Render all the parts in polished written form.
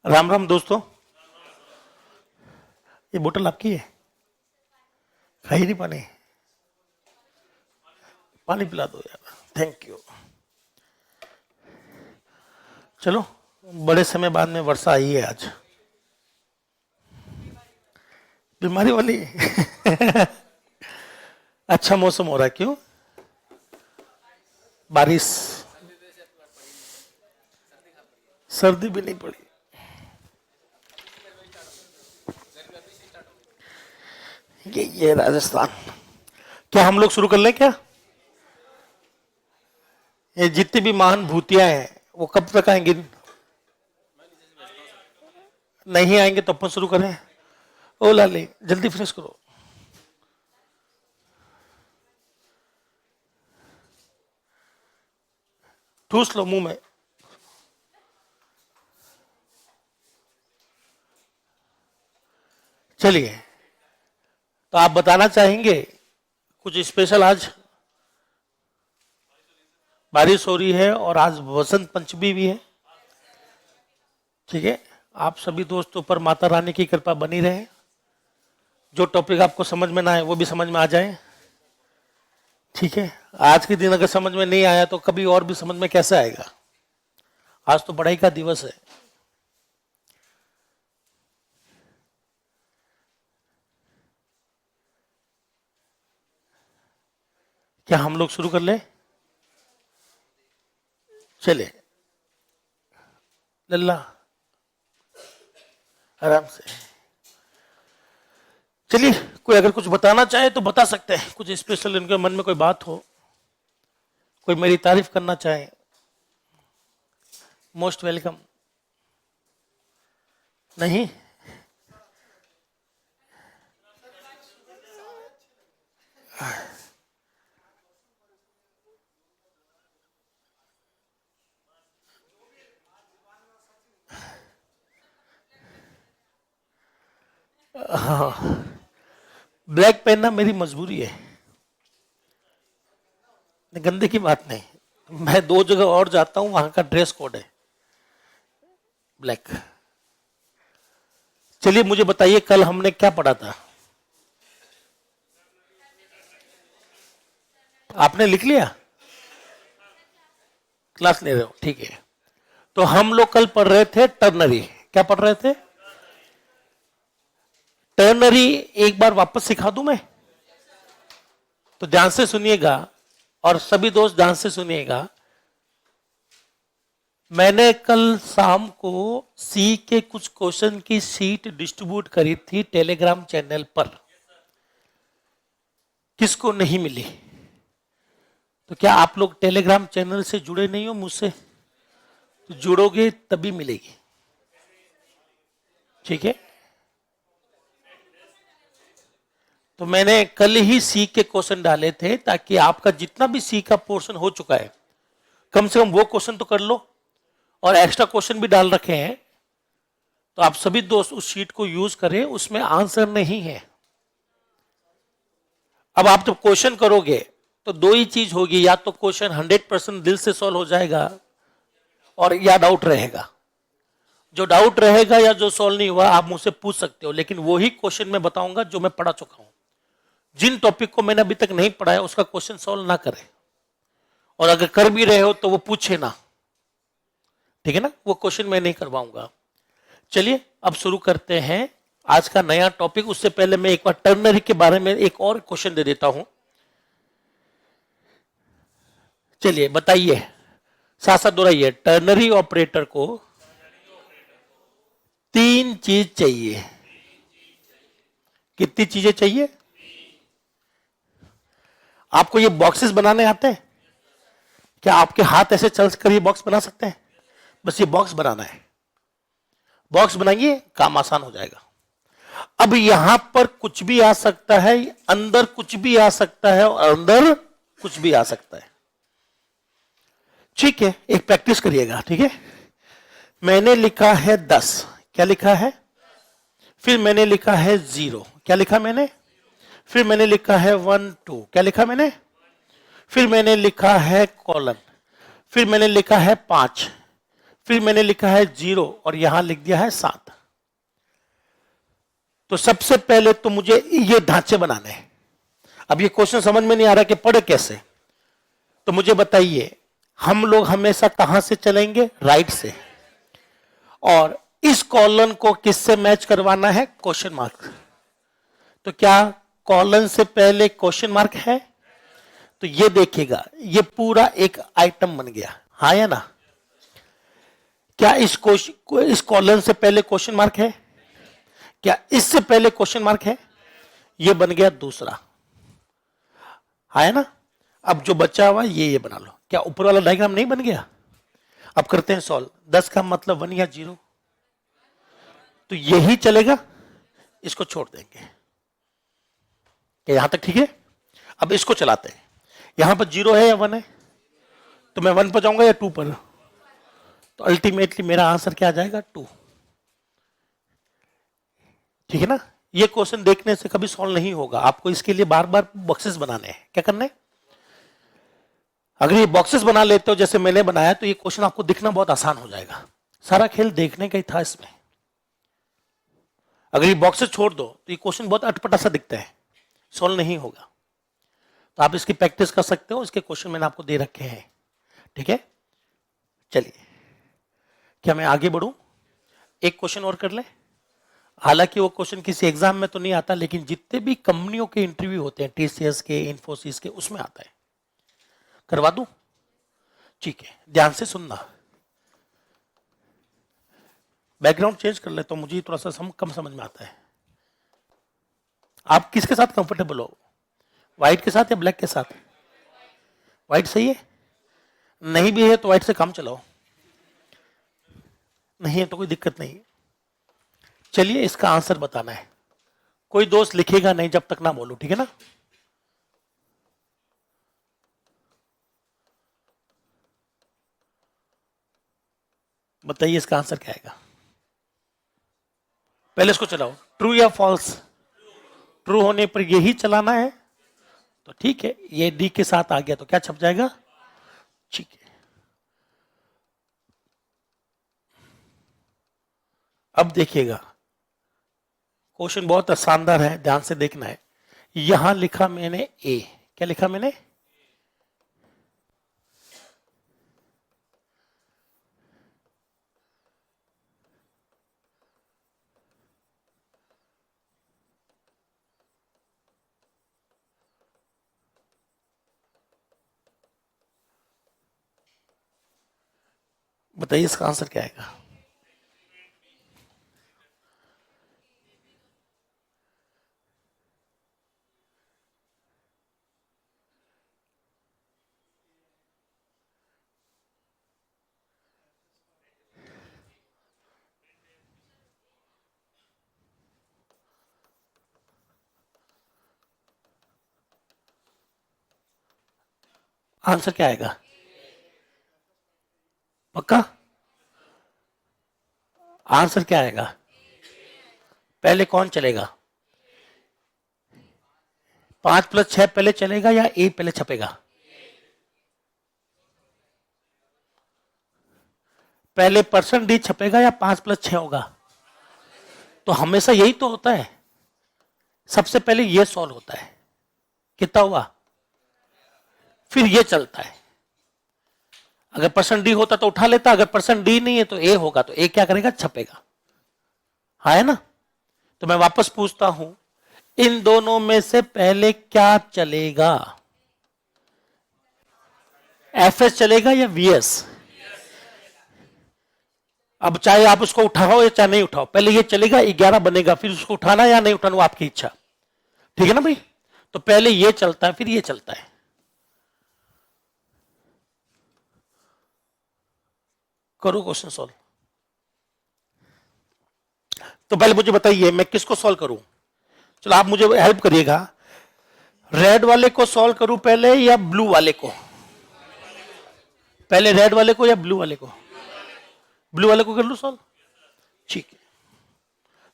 राम राम दोस्तों। ये बोतल आपकी है? खाई नहीं पानी? पानी पिला दो यार, थैंक यू। चलो, बड़े समय बाद में वर्षा आई है आज। बीमारी वाली अच्छा मौसम हो रहा है, क्यों? बारिश, सर्दी भी नहीं पड़ी। ये राजस्थान। क्या हम लोग शुरू कर लें क्या? ये जितनी भी महान भूतियां हैं वो कब तक आएंगी? नहीं आएंगे तो अपन शुरू करें। ओ लाली, जल्दी फिनिश करो। ठूस लो मुंह में। चलिए, तो आप बताना चाहेंगे कुछ स्पेशल? आज बारिश हो रही है और आज वसंत पंचमी भी है। ठीक है, आप सभी दोस्तों पर माता रानी की कृपा बनी रहे। जो टॉपिक आपको समझ में ना आए वो भी समझ में आ जाए। ठीक है, आज के दिन अगर समझ में नहीं आया तो कभी और भी समझ में कैसे आएगा? आज तो पढ़ाई का दिवस है। क्या हम लोग शुरू कर ले? चले लल्ला, आराम से। चलिए, कोई अगर कुछ बताना चाहे तो बता सकते हैं। कुछ स्पेशल इनके मन में कोई बात हो, कोई मेरी तारीफ करना चाहे, मोस्ट वेलकम। नहीं? हाँ, ब्लैक पहनना मेरी मजबूरी है। गंदे की बात नहीं, मैं 2 जगह और जाता हूं, वहां का ड्रेस कोड है ब्लैक। चलिए, मुझे बताइए कल हमने क्या पढ़ा था? आपने लिख लिया? क्लास ले रहे हो, ठीक है। तो हम लोग कल पढ़ रहे थे टर्नरी। क्या पढ़ रहे थे? टर्नरी। एक बार वापस सिखा दूं मैं? तो ध्यान से सुनिएगा और सभी दोस्त ध्यान से सुनिएगा। मैंने कल शाम को सी के कुछ क्वेश्चन की शीट डिस्ट्रीब्यूट करी थी टेलीग्राम चैनल पर। किसको नहीं मिली? तो क्या आप लोग टेलीग्राम चैनल से जुड़े नहीं हो मुझसे? तो जुड़ोगे तभी मिलेगी। ठीक है, तो मैंने कल ही सी के क्वेश्चन डाले थे ताकि आपका जितना भी सी का पोर्शन हो चुका है कम से कम वो क्वेश्चन तो कर लो, और एक्स्ट्रा क्वेश्चन भी डाल रखे हैं। तो आप सभी दोस्त उस शीट को यूज करें, उसमें आंसर नहीं है। अब आप जब क्वेश्चन करोगे तो 2 ही चीज होगी, या तो क्वेश्चन 100% दिल से सॉल्व हो जाएगा और या डाउट रहेगा। जो डाउट रहेगा या जो सॉल्व नहीं हुआ आप मुझसे पूछ सकते हो, लेकिन वही क्वेश्चन मैं बताऊंगा जो मैं पढ़ा चुका हूं। जिन टॉपिक को मैंने अभी तक नहीं पढ़ाया उसका क्वेश्चन सॉल्व ना करें, और अगर कर भी रहे हो तो वो पूछे ना। ठीक है ना? वो क्वेश्चन मैं नहीं करवाऊंगा। चलिए, अब शुरू करते हैं आज का नया टॉपिक। उससे पहले मैं एक बार टर्नरी के बारे में एक और क्वेश्चन दे देता हूं। चलिए बताइए, साथ साथ दोहराइए। टर्नरी ऑपरेटर को 3 चीज चाहिए। कितनी चीजें चाहिए? आपको ये बॉक्सेस बनाने आते हैं? क्या आपके हाथ ऐसे चल कर ये बॉक्स बना सकते हैं? बस ये बॉक्स बनाना है। बॉक्स बनाइए, काम आसान हो जाएगा। अब यहां पर कुछ भी आ सकता है, अंदर कुछ भी आ सकता है और अंदर कुछ भी आ सकता है। ठीक है, एक प्रैक्टिस करिएगा। ठीक है, मैंने लिखा है 10। क्या लिखा है? फिर मैंने लिखा है 0। क्या लिखा मैंने? फिर मैंने लिखा है 1 2। क्या लिखा मैंने? फिर मैंने लिखा है कॉलन। फिर मैंने लिखा है 5। फिर मैंने लिखा है 0 और यहां लिख दिया है 7। तो सबसे पहले तो मुझे ये ढांचे बनाने हैं। अब ये क्वेश्चन समझ में नहीं आ रहा कि पढ़े कैसे, तो मुझे बताइए हम लोग हमेशा कहां से चलेंगे? राइट से। और इस कॉलम को किससे मैच करवाना है? Question mark. तो क्या कॉलम से पहले क्वेश्चन मार्क है? तो ये देखिएगा, ये पूरा एक आइटम बन गया, हाँ या ना? क्या इस कॉलम से पहले क्वेश्चन मार्क है? क्या इससे पहले क्वेश्चन मार्क है? ये बन गया दूसरा, है ना? अब जो बचा हुआ ये बना लो। क्या ऊपर वाला डायग्राम नहीं बन गया? अब करते हैं सॉल्व। 10 का मतलब 1 या 0, तो यही चलेगा, इसको छोड़ देंगे। यहां तक ठीक है? अब इसको चलाते हैं। यहां पर 0 है या 1 है? तो मैं 1 पर जाऊंगा या 2 पर? तो अल्टीमेटली मेरा आंसर क्या आ जाएगा? 2। ठीक है ना? ये क्वेश्चन देखने से कभी सॉल्व नहीं होगा, आपको इसके लिए बार बार बॉक्सेस बनाने हैं। क्या करने? अगर ये बॉक्सेस बना लेते हो जैसे मैंने बनाया, तो ये क्वेश्चन आपको दिखना बहुत आसान हो जाएगा। सारा खेल देखने का ही था इसमें। अगर ये बॉक्सेस छोड़ दो तो ये क्वेश्चन बहुत अटपटा सा दिखता है, सॉल्व नहीं होगा। तो आप इसकी प्रैक्टिस कर सकते हो, इसके क्वेश्चन मैंने आपको दे रखे हैं। ठीक है, चलिए, क्या मैं आगे बढ़ूं? एक क्वेश्चन और कर ले। हालांकि वो क्वेश्चन किसी एग्जाम में तो नहीं आता, लेकिन जितने भी कंपनियों के इंटरव्यू होते हैं, टीसीएस के, इन्फोसिस के, उसमें आता है। करवा दूं? ठीक है, ध्यान से सुनना। बैकग्राउंड चेंज कर ले तो मुझे थोड़ा सा कम समझ में आता है। आप किसके साथ कंफर्टेबल हो? व्हाइट के साथ या ब्लैक के साथ? व्हाइट सही है? नहीं भी है तो व्हाइट से काम चलाओ, नहीं है तो कोई दिक्कत नहीं। चलिए, इसका आंसर बताना है। कोई दोस्त लिखेगा नहीं जब तक ना बोलूं, ठीक है ना? बताइए इसका आंसर क्या आएगा। पहले इसको चलाओ, ट्रू या फॉल्स? ट्रू होने पर यही चलाना है, तो ठीक है। ये डी के साथ आ गया तो क्या छप जाएगा? ठीक है। अब देखिएगा, क्वेश्चन बहुत शानदार है, ध्यान से देखना है। यहां लिखा मैंने ए। क्या लिखा मैंने? बताइए इसका आंसर क्या आएगा? आंसर क्या आएगा? पक्का? आंसर क्या आएगा? पहले कौन चलेगा? 5+6 पहले चलेगा या ए पहले छपेगा? पहले परसेंट डी छपेगा या 5+6 होगा? तो हमेशा यही तो होता है, सबसे पहले ये सॉल्व होता है। कितना हुआ? फिर ये चलता है। अगर परसेंट डी होता तो उठा लेता, अगर परसेंट डी नहीं है तो ए होगा, तो ए क्या करेगा? छपेगा, हाँ है ना? तो मैं वापस पूछता हूं, इन दोनों में से पहले क्या चलेगा? एफएस चलेगा या वीएस? अब चाहे आप उसको उठाओ या चाहे नहीं उठाओ, पहले ये चलेगा, 11 बनेगा, फिर उसको उठाना या नहीं उठाना वो आपकी इच्छा। ठीक है ना भाई? तो पहले ये चलता है, फिर ये चलता है। करो क्वेश्चन सॉल्व। तो पहले मुझे बताइए मैं किसको सॉल्व करूं? चलो आप मुझे हेल्प करिएगा। रेड वाले को सॉल्व करूं पहले या ब्लू वाले को? पहले रेड वाले को या ब्लू वाले को? ब्लू वाले को कर लूं सॉल्व? ठीक है,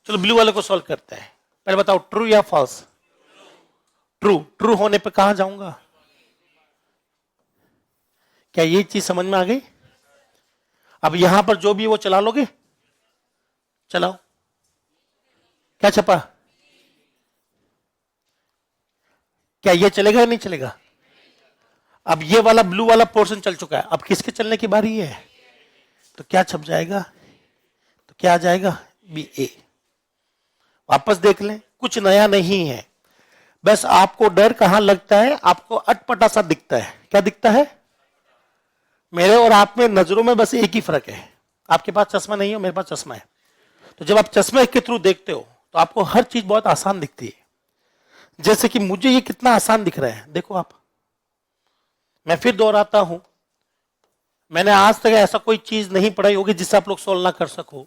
चलो ब्लू वाले को सॉल्व करते हैं। पहले बताओ ट्रू या फॉल्स? ट्रू। ट्रू होने पे कहां जाऊंगा? क्या ये चीज समझ में आ गई? अब यहां पर जो भी वो चला लोगे, चलाओ। क्या छपा? क्या ये चलेगा या नहीं चलेगा? अब ये वाला ब्लू वाला पोर्शन चल चुका है, अब किसके चलने की बारी है? तो क्या छप जाएगा? तो क्या आ जाएगा? बी ए। वापस देख लें, कुछ नया नहीं है, बस आपको डर कहां लगता है? आपको अटपटा सा दिखता है। क्या दिखता है? मेरे और आप में नजरों में बस एक ही फर्क है, आपके पास चश्मा नहीं है, मेरे पास चश्मा है। तो जब आप चश्मे के थ्रू देखते हो तो आपको हर चीज बहुत आसान दिखती है। जैसे कि मुझे ये कितना आसान दिख रहा है, देखो आप। मैं फिर दोहराता हूं, मैंने आज तक ऐसा कोई चीज नहीं पढ़ाई होगी जिससे आप लोग सॉल्व ना कर सको।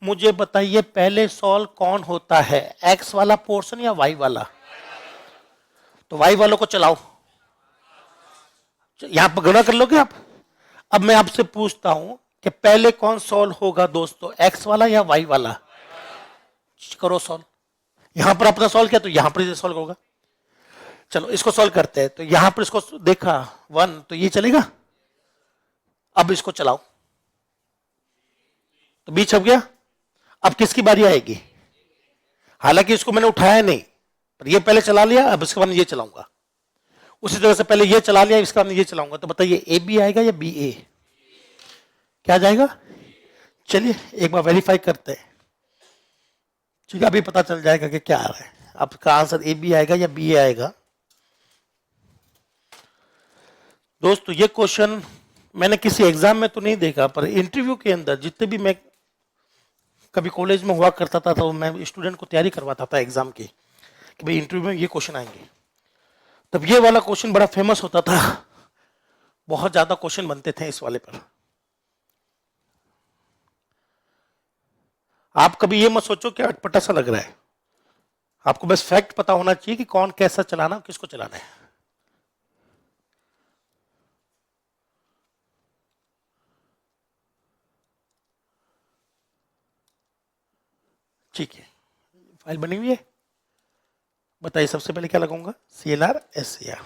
मुझे बताइए पहले सॉल्व कौन होता है, एक्स वाला पोर्शन या वाई वाला? तो वाई वालों को चलाओ, यहां पर गणना कर लोगे आप। अब मैं आपसे पूछता हूं कि पहले कौन सॉल्व होगा दोस्तों, एक्स वाला या वाई वाला? करो सॉल्व। यहां पर अपना सॉल्व किया तो यहां पर सॉल्व होगा। चलो इसको सॉल्व करते हैं। तो यहां पर इसको देखा 1, तो ये चलेगा। अब इसको चलाओ तो बी छप गया। अब किसकी बारी आएगी? हालांकि इसको मैंने उठाया नहीं, पर ये पहले चला लिया, अब इसके बाद ये चलाऊंगा। उसी तरह से पहले ये चला लिया, इसके बाद ये चलाऊंगा। तो बताइए ए बी आएगा या बी ए? क्या जाएगा? चलिए एक बार वेरीफाई करते हैं, ठीक है, अभी पता चल जाएगा कि क्या आ रहा है। आपका आंसर ए बी आएगा या बी ए आएगा? दोस्तों ये क्वेश्चन मैंने किसी एग्जाम में तो नहीं देखा, पर इंटरव्यू के अंदर जितने भी मैं कभी कॉलेज में हुआ करता था तो मैं स्टूडेंट को तैयारी करवाता था एग्जाम की, कि भाई इंटरव्यू में ये क्वेश्चन आएंगे। तब ये वाला क्वेश्चन बड़ा फेमस होता था, बहुत ज्यादा क्वेश्चन बनते थे इस वाले पर। आप कभी ये मत सोचो कि अटपटा सा लग रहा है, आपको बस फैक्ट पता होना चाहिए कि कौन कैसा चलाना, किसको चलाना है। ठीक है, फाइल बनी हुई है। बताइए सबसे पहले क्या लगाऊंगा? CLR SCR।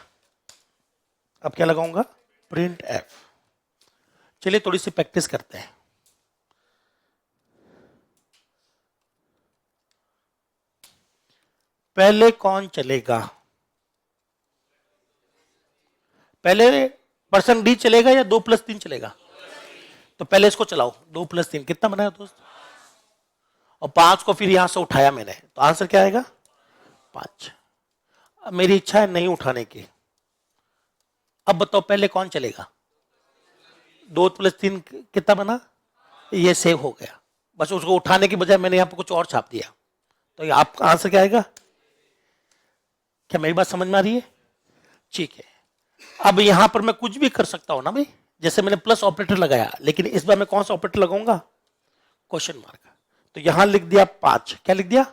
अब क्या लगाऊंगा? Print F. चलिए थोड़ी सी प्रैक्टिस करते हैं। पहले कौन चलेगा? पहले पर्सन डी चलेगा या 2 + 3 चलेगा? तो पहले इसको चलाओ। 2 + 3 कितना बनाया दोस्त? और 5 को फिर यहां से उठाया मैंने, तो आंसर क्या आएगा? 5। अब मेरी इच्छा है नहीं उठाने की। अब बताओ पहले कौन चलेगा? 2 + 3 कितना बना? ये सेव हो गया। बस उसको उठाने की बजाय मैंने यहां पर कुछ और छाप दिया। तो ये आपका आंसर क्या आएगा? क्या मेरी बात समझ में आ रही है? ठीक है। अब यहां पर मैं कुछ भी कर सकता हूं ना भाई, जैसे मैंने प्लस ऑपरेटर लगाया, लेकिन इस बार मैं कौन सा ऑपरेटर लगाऊंगा? Question mark. तो यहां लिख दिया 5। क्या लिख दिया?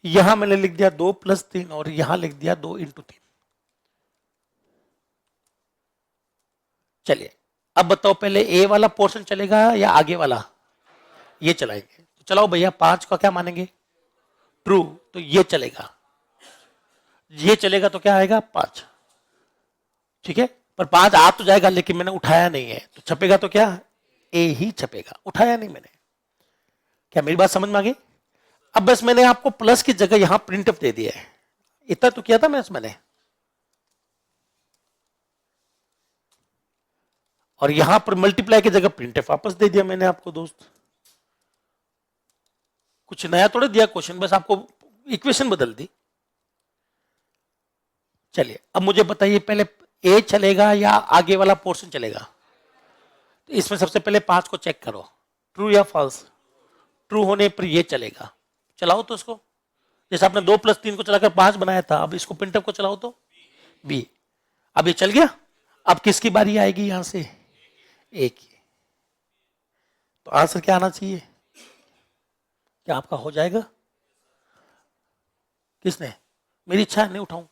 यहां मैंने लिख दिया 2 + 3 और यहां लिख दिया 2 × 3। चलिए अब बताओ पहले ए वाला पोर्शन चलेगा या आगे वाला? ये चलाएंगे। तो चलाओ भैया, 5 का क्या मानेंगे? ट्रू। तो ये चलेगा, ये चलेगा तो क्या आएगा? 5। ठीक है, पर 5 आ तो जाएगा, लेकिन मैंने उठाया नहीं है, तो छपेगा तो क्या? ए ही छपेगा, उठाया नहीं मैंने। क्या मेरी बात समझ में आ गई? अब बस मैंने आपको प्लस की जगह यहां प्रिंटअप दे दिया है, इतना तो किया था मैंने। और यहां पर मल्टीप्लाई की जगह प्रिंटअप वापस दे दिया मैंने आपको दोस्त। कुछ नया थोड़ा दिया क्वेश्चन, बस आपको इक्वेशन बदल दी। चलिए अब मुझे बताइए पहले ए चलेगा या आगे वाला पोर्शन चलेगा? तो इसमें सबसे पहले 5 को चेक करो, ट्रू या फॉल्स। ट्रू होने पर ये चलेगा। चलाओ तो इसको, जैसे आपने 2 + 3 को चलाकर 5 बनाया था, अब इसको प्रिंटअप को चलाओ तो बी। अब ये चल गया। अब किसकी बारी आएगी? यहां से ए की। तो आंसर क्या आना चाहिए? क्या आपका हो जाएगा? किसने? मेरी इच्छा है नहीं उठाऊं।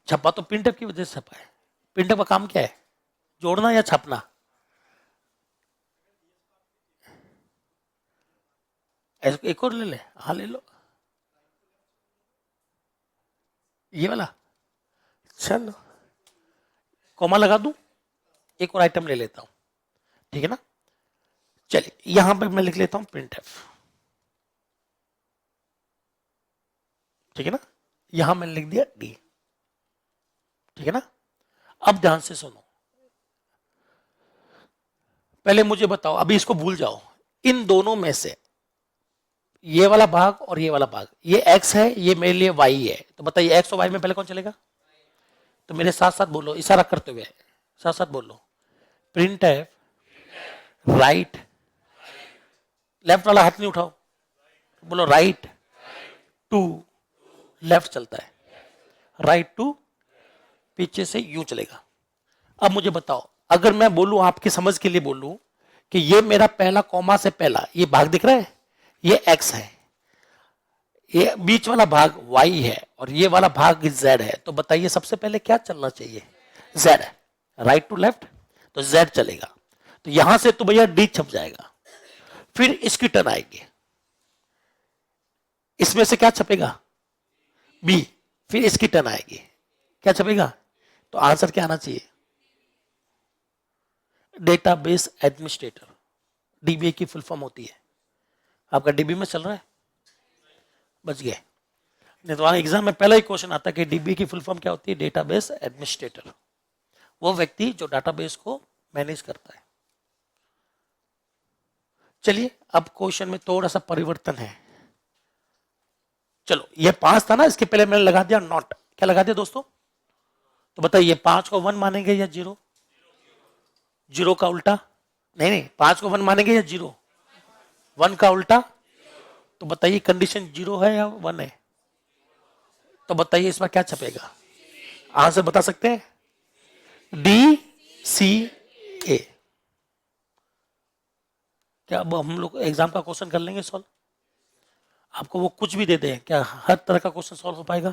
छपा तो प्रिंटअप की वजह से छपा है। प्रिंटअप का काम क्या है? जोड़ना या छापना? एक और ले ले। हाँ ले लो, ये वाला। चलो कॉमा लगा दूं? एक और आइटम ले लेता हूं, ठीक है ना। चलिए यहां पर मैं लिख लेता हूं printf, ठीक है ना। यहां मैंने लिख दिया d, ठीक है ना। अब ध्यान से सुनो, पहले मुझे बताओ, अभी इसको भूल जाओ, इन दोनों में से ये वाला भाग और ये वाला भाग, ये x है, ये मेरे लिए y है, तो बताइए x और y में पहले कौन चलेगा। तो मेरे साथ साथ बोलो, इशारा करते हुए साथ साथ बोलो, printf राइट, लेफ्ट वाला हाथ नहीं उठाओ, बोलो राइट टू लेफ्ट चलता है, राइट टू पीछे से यू चलेगा। अब मुझे बताओ, अगर मैं बोलूं आपकी समझ के लिए बोलूं कि ये मेरा पहला कॉमा से पहला ये भाग दिख रहा है, ये x है, ये बीच वाला भाग y है और ये वाला भाग z है, तो बताइए सबसे पहले क्या चलना चाहिए, z, राइट टू लेफ्ट, तो z चलेगा। तो यहां से तो भैया d छप जाएगा, फिर इसकी टर्न आएगी, इसमें से क्या छपेगा b, फिर इसकी टर्न आएगी, क्या छपेगा, तो आंसर क्या आना चाहिए, डेटाबेस एडमिनिस्ट्रेटर। डीबीए की फुल फॉर्म होती है, आपका डीबी में चल रहा है, बच गए, नहीं तो एग्जाम में पहला ही क्वेश्चन आता है कि डीबी की फुल फॉर्म क्या होती है, डेटाबेस एडमिनिस्ट्रेटर, वो व्यक्ति जो डाटाबेस को मैनेज करता है। चलिए अब क्वेश्चन में थोड़ा सा परिवर्तन है, चलो ये 5 था ना, इसके पहले मैंने लगा दिया नॉट, क्या लगा दिया दोस्तों, तो बताइए 5 को 1 मानेंगे या 0, 0 का उल्टा, नहीं 5 को 1 मानेंगे या 0, 1 का उल्टा, तो बताइए कंडीशन 0 है या 1 है, तो बताइए इसमें क्या छपेगा, आंसर बता सकते हैं, डी सी ए। क्या अब हम लोग एग्जाम का क्वेश्चन कर लेंगे सॉल्व, आपको वो कुछ भी दे दें क्या हर तरह का क्वेश्चन सॉल्व हो पाएगा,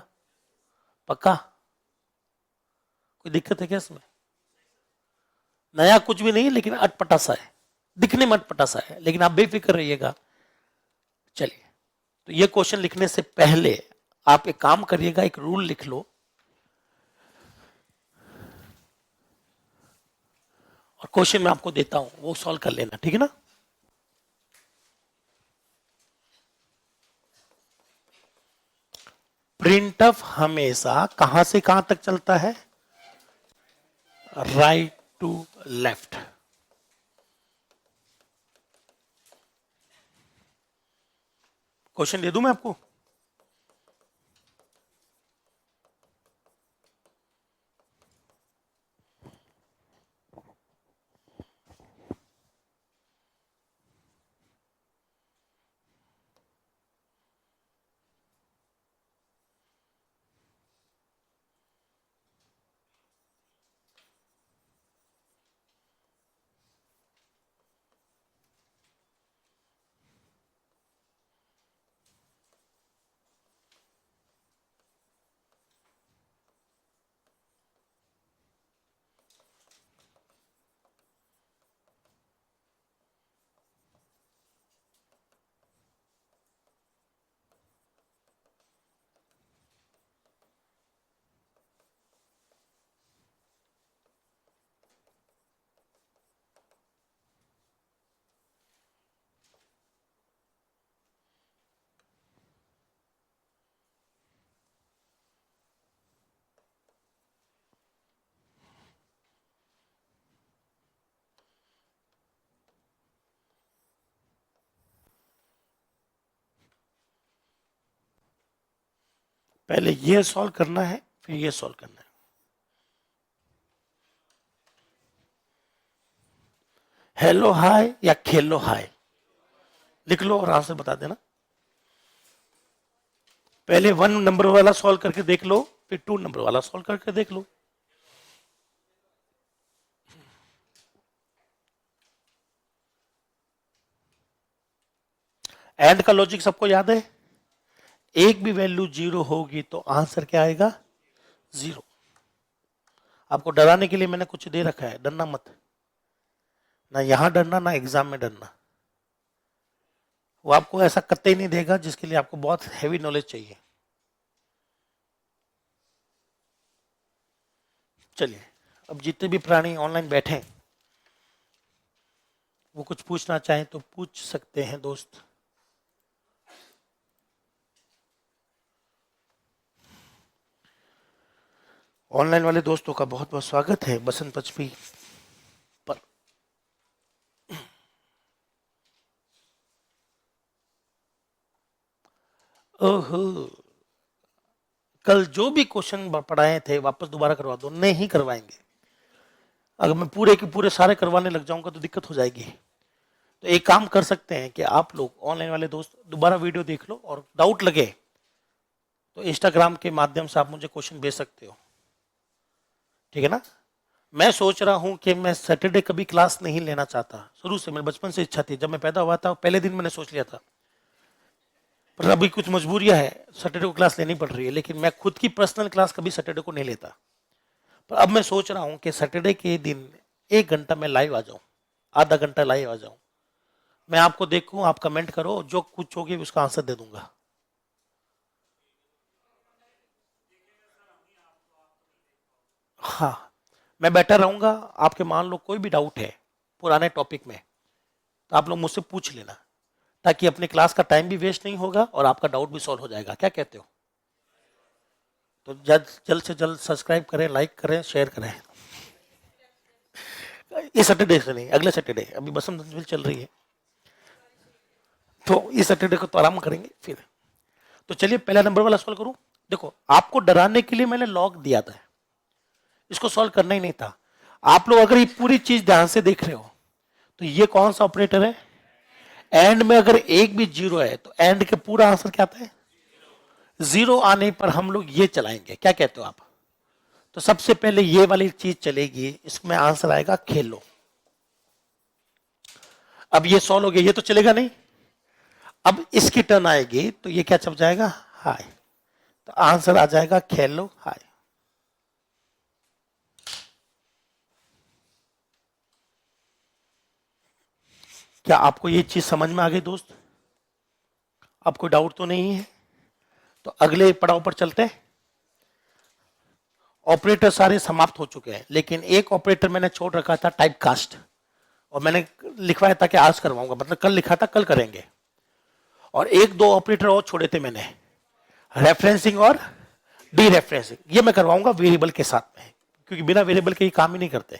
पक्का, कोई दिक्कत है क्या इसमें, नया कुछ भी नहीं, लेकिन अटपटा सा है, दिखने में अटपटा सा है, लेकिन आप बेफिक्र रहिएगा। चलिए तो ये क्वेश्चन लिखने से पहले आप एक काम करिएगा, एक रूल लिख लो और क्वेश्चन मैं आपको देता हूं वो सॉल्व कर लेना, ठीक है ना। प्रिंटफ हमेशा कहां से कहां तक चलता है, राइट टू लेफ्ट। क्वेश्चन दे दूं मैं आपको, पहले ये सॉल्व करना है फिर ये सॉल्व करना है। हेलो हाय या खेलो हाय, लिख लो और आंसर बता देना। पहले 1 नंबर वाला सॉल्व करके देख लो, फिर 2 नंबर वाला सॉल्व करके देख लो। एंड का लॉजिक सबको याद है, एक भी वैल्यू 0 होगी तो आंसर क्या आएगा, 0। आपको डराने के लिए मैंने कुछ दे रखा है, डरना मत, ना यहां डरना ना एग्जाम में डरना, वो आपको ऐसा कतई नहीं देगा जिसके लिए आपको बहुत हैवी नॉलेज चाहिए। चलिए अब जितने भी प्राणी ऑनलाइन बैठे हैं वो कुछ पूछना चाहें तो पूछ सकते हैं दोस्त। ऑनलाइन वाले दोस्तों का बहुत बहुत स्वागत है बसंत पंचमी पर। ओहो, कल जो भी क्वेश्चन पढ़ाए थे वापस दोबारा करवा दो। नहीं करवाएंगे। अगर मैं पूरे के पूरे सारे करवाने लग जाऊंगा तो दिक्कत हो जाएगी। तो एक काम कर सकते हैं कि आप लोग ऑनलाइन वाले दोस्त दोबारा वीडियो देख लो, और डाउट लगे तो इंस्टाग्राम के माध्यम से आप मुझे क्वेश्चन भेज सकते हो, ठीक है ना। मैं सोच रहा हूं कि मैं सैटरडे कभी क्लास नहीं लेना चाहता। शुरू से, मेरे बचपन से इच्छा थी। जब मैं पैदा हुआ था पहले दिन मैंने सोच लिया था, पर अभी कुछ मजबूरियां है, सैटरडे को क्लास लेनी पड़ रही है। लेकिन मैं खुद की पर्सनल क्लास कभी सैटरडे को नहीं लेता। पर अब मैं सोच रहा हूं कि सैटरडे के दिन 1 घंटा मैं लाइव आ जाऊं, आधा घंटा लाइव आ जाऊं, मैं आपको देखूं, आप कमेंट करो, जो कुछ होगी उसका आंसर दे दूंगा। हाँ, मैं बैठा रहूंगा। आपके मान लो कोई भी डाउट है पुराने टॉपिक में तो आप लोग मुझसे पूछ लेना, ताकि अपनी क्लास का टाइम भी वेस्ट नहीं होगा और आपका डाउट भी सॉल्व हो जाएगा। क्या कहते हो? तो जल्द से जल्द सब्सक्राइब करें, लाइक करें, शेयर करें। इस सैटरडे से नहीं, अगले सैटरडे, अभी बसंत पंचमी चल रही है तो इस सैटरडे को तो आराम करेंगे फिर। तो चलिए पहला नंबर वाला सॉल्व करूं। देखो, आपको डराने के लिए मैंने लॉग दिया था, इसको सॉल्व करना ही नहीं था। आप लोग अगर ये पूरी चीज ध्यान से देख रहे हो तो ये कौन सा ऑपरेटर है? एंड में अगर एक भी जीरो है तो एंड के पूरा आंसर क्या आता है? जीरो आने पर हम लोग ये चलाएंगे। क्या कहते हो आप? तो सबसे पहले ये वाली चीज चलेगी, इसमें आंसर आएगा खेलो। अब ये सॉल्व हो गया, ये तो चलेगा नहीं। अब इसकी टर्न आएगी तो ये क्या छप जाएगा? हाय। तो आंसर आ जाएगा खेलो हाय। क्या आपको ये चीज समझ में आ गई दोस्त? आपको डाउट तो नहीं है? तो अगले पड़ाव पर चलते हैं। ऑपरेटर सारे समाप्त हो चुके हैं, लेकिन एक ऑपरेटर मैंने छोड़ रखा था, टाइप कास्ट, और मैंने लिखवाया था कि आज करवाऊंगा, मतलब कल लिखा था कल करेंगे। और एक दो ऑपरेटर और छोड़े थे मैंने, रेफरेंसिंग और डी रेफरेंसिंग, ये मैं करवाऊंगा वेरिएबल के साथ में, क्योंकि बिना वेरिएबल के ये काम ही नहीं करते।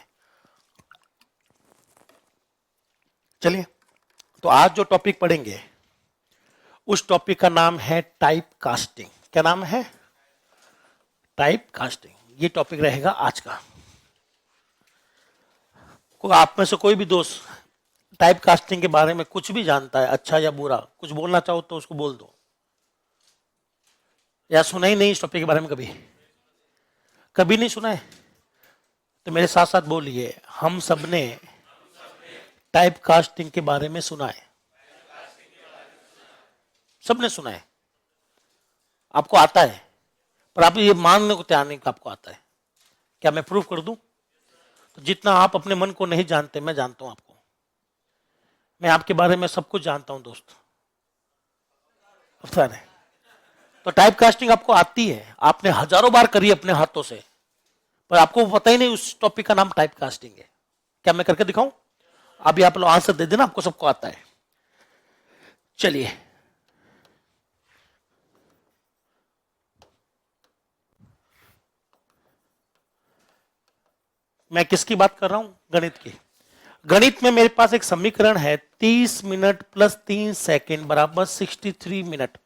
चलिए, तो आज जो टॉपिक पढ़ेंगे उस टॉपिक का नाम है टाइप कास्टिंग। क्या नाम है? Type casting. ये टॉपिक रहेगा आज का। को आप में से कोई भी दोस्त टाइप कास्टिंग के बारे में कुछ भी जानता है, अच्छा या बुरा, कुछ बोलना चाहो तो उसको बोल दो। या सुना ही नहीं इस टॉपिक के बारे में? कभी कभी नहीं सुना है? तो मेरे साथ साथ बोलिए, हम सबने टाइप कास्टिंग के बारे में सुना है। सबने सुना है। आपको आता है, पर आप ये मानने को तैयार नहीं कि आपको आता है। क्या मैं प्रूफ कर दूं? तो जितना आप अपने मन को नहीं जानते, मैं जानता हूं आपको। मैं आपके बारे में सब कुछ जानता हूं दोस्त। पता नहीं। तो टाइप कास्टिंग आपको आती है, आपने हजारों बार करी अपने हाथों से, पर आपको पता ही नहीं उस टॉपिक का नाम टाइप कास्टिंग है। क्या मैं करके दिखाऊं? अभी आप लोग आंसर दे देना, आपको सबको आता है। चलिए, मैं किसकी बात कर रहा हूं? गणित की। गणित में मेरे पास एक समीकरण है, 30 मिनट प्लस 3 सेकेंड बराबर 63 मिनट।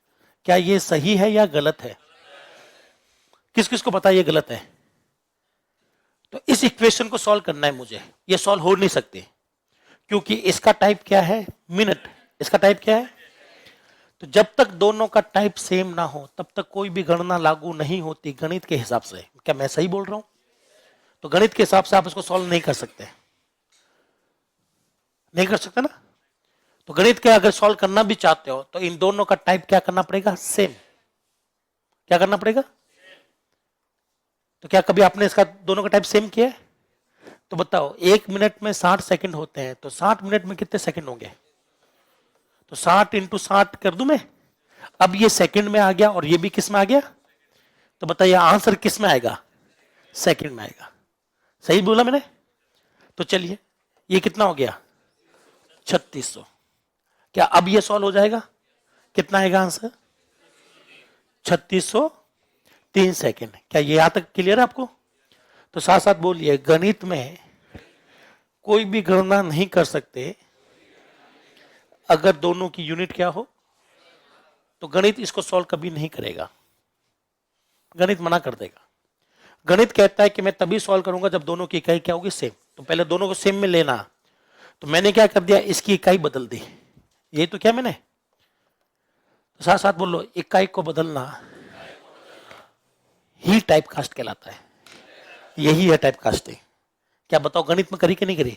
क्या ये सही है या गलत है? किस किस को पता ये गलत है? तो इस इक्वेशन को सॉल्व करना है मुझे। ये सॉल्व हो नहीं सकती, क्योंकि इसका टाइप क्या है? मिनट। इसका टाइप क्या है? तो जब तक दोनों का टाइप सेम ना हो तब तक कोई भी गणना लागू नहीं होती गणित के हिसाब से। क्या मैं सही बोल रहा हूं? तो गणित के हिसाब से आप इसको सॉल्व नहीं कर सकते, नहीं कर सकते ना। तो गणित के अगर सॉल्व करना भी चाहते हो तो इन दोनों का टाइप क्या करना पड़ेगा? सेम। क्या करना पड़ेगा? तो क्या कभी आपने इसका दोनों का टाइप सेम किया है? तो बताओ, 1 मिनट में 60 सेकंड होते हैं, तो 60 मिनट में कितने सेकंड होंगे? तो 60 इंटू 60 कर दूं मैं। अब ये सेकंड में आ गया और ये भी किस में आ गया? तो बताइए आंसर किस में आएगा? सेकंड में आएगा। सही बोला मैंने? तो चलिए, ये कितना हो गया? 3600। क्या अब ये सॉल्व हो जाएगा? कितना आएगा आंसर? 3600 3 सेकेंड। क्या ये यहां तक क्लियर है आपको? तो साथ साथ बोलिए, गणित में कोई भी गणना नहीं कर सकते अगर दोनों की यूनिट क्या हो। तो गणित इसको सॉल्व कभी नहीं करेगा, गणित मना कर देगा। गणित कहता है कि मैं तभी सॉल्व करूंगा जब दोनों की इकाई क्या होगी? सेम। तो पहले दोनों को सेम में लेना। तो मैंने क्या कर दिया, इसकी इकाई बदल दी। यही तो क्या मैंने, तो साथ साथ बोलो, इकाई को बदलना ही टाइप कास्ट कहलाता है। यही है टाइप कास्टिंग। क्या बताओ, गणित में करी कि नहीं करी?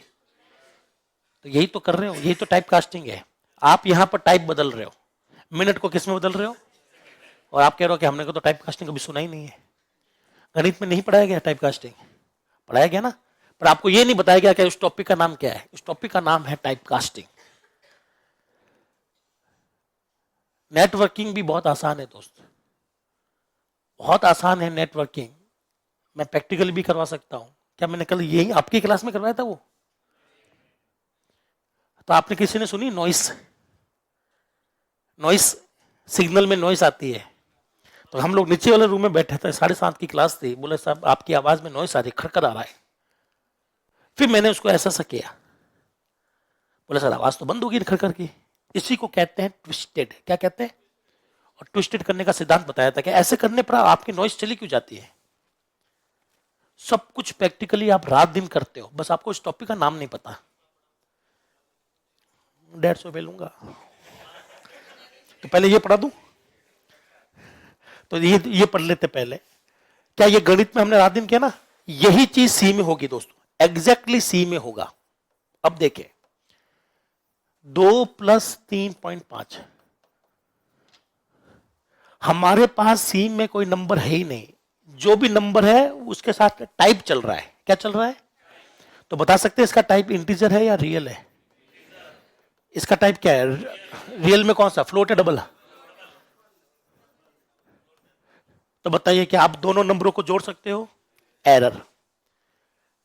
तो यही तो कर रहे हो, यही तो टाइप कास्टिंग है। आप यहां पर टाइप बदल रहे हो, मिनट को किस में बदल रहे हो, और आप कह रहे हो कि हमने को तो टाइप कास्टिंग कभी सुना ही नहीं है। गणित में नहीं पढ़ाया गया टाइप कास्टिंग? पढ़ाया गया ना, पर आपको ये नहीं बताया गया कि उस टॉपिक का नाम क्या है। उस टॉपिक का नाम है टाइप कास्टिंग। नेटवर्किंग भी बहुत आसान है दोस्त, बहुत आसान है नेटवर्किंग। मैं प्रैक्टिकली भी करवा सकता हूं। क्या मैंने कल यही आपकी क्लास में करवाया था वो? तो आपने किसी ने सुनी नॉइस? नॉइस, सिग्नल में नॉइस आती है। तो हम लोग नीचे वाले रूम में बैठे थे, 7:30 की क्लास थी। बोले साहब आपकी आवाज में नॉइस आ रही, खड़खड़ आ रहा है। फिर मैंने उसको ऐसा सा किया, बोले सर आवाज तो बंद होगी खड़खड़ की। इसी को कहते हैं ट्विस्टेड। क्या कहते हैं? और ट्विस्टेड करने का सिद्धांत बताया था कि ऐसे करने पर आपकी नॉइस चली क्यों जाती है। सब कुछ प्रैक्टिकली आप रात दिन करते हो, बस आपको इस टॉपिक का नाम नहीं पता। 150 लूंगा तो पहले ये पढ़ा दूं, तो ये पढ़ लेते पहले। क्या ये गणित में हमने रात दिन किया ना, यही चीज सी में होगी दोस्तों, एग्जैक्टली सी में होगा। अब देखें, 2 + 3.5, हमारे पास सी में कोई नंबर है ही नहीं। जो भी नंबर है उसके साथ टाइप चल रहा है। क्या चल रहा है? तो बता सकते हैं इसका टाइप इंटीजर है या रियल है? इसका टाइप क्या है? रियल में कौन सा, फ्लोट है डबल? तो बताइए कि आप दोनों नंबरों को जोड़ सकते हो? एरर।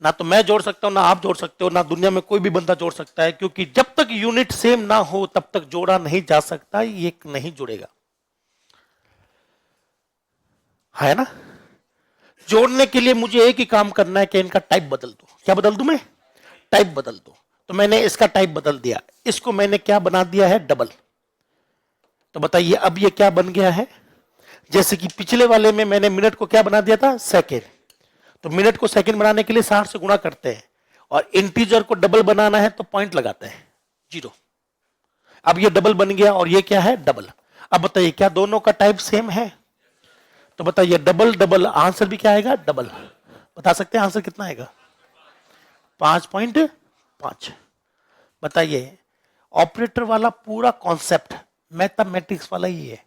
ना तो मैं जोड़ सकता हूं, ना आप जोड़ सकते हो, ना दुनिया में कोई भी बंदा जोड़ सकता है, क्योंकि जब तक यूनिट सेम ना हो तब तक जोड़ा नहीं जा सकता। ये नहीं जुड़ेगा, है ना। जोड़ने के लिए मुझे एक ही काम करना है कि इनका टाइप बदल दो। क्या बदल दूं मैं? टाइप बदल दो। तो मैंने इसका टाइप बदल दिया, इसको मैंने क्या बना दिया है? डबल। तो बताइए अब ये क्या बन गया है? जैसे कि पिछले वाले में मैंने मिनट को क्या बना दिया था? सेकेंड। तो मिनट को सेकेंड बनाने के लिए 60 से गुणा करते हैं, और इंटीजर को डबल बनाना है तो पॉइंट लगाते हैं, 0। अब ये डबल बन गया और ये क्या है? डबल। अब बताइए क्या दोनों का टाइप सेम है? तो बताइए डबल डबल, आंसर भी क्या आएगा? डबल। बता सकते हैं आंसर कितना आएगा? 5.5। बताइए, ऑपरेटर वाला पूरा कॉन्सेप्ट मैथमेटिक्स वाला ही है,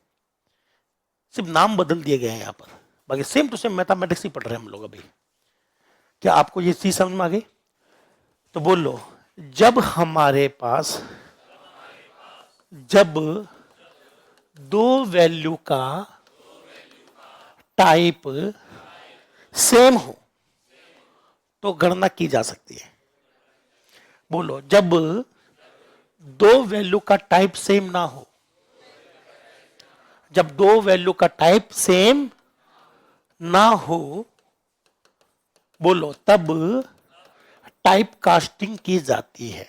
सिर्फ नाम बदल दिए गए हैं यहां पर। बाकी सेम टू सेम मैथमेटिक्स ही पढ़ रहे हैं हम लोग अभी। क्या आपको ये चीज समझ में आ गई? तो बोल लो, जब हमारे पास जब दो वैल्यू का टाइप सेम हो तो गणना की जा सकती है। बोलो, जब दो वैल्यू का टाइप सेम ना हो, जब दो वैल्यू का टाइप सेम ना हो, बोलो तब टाइप कास्टिंग की जाती है।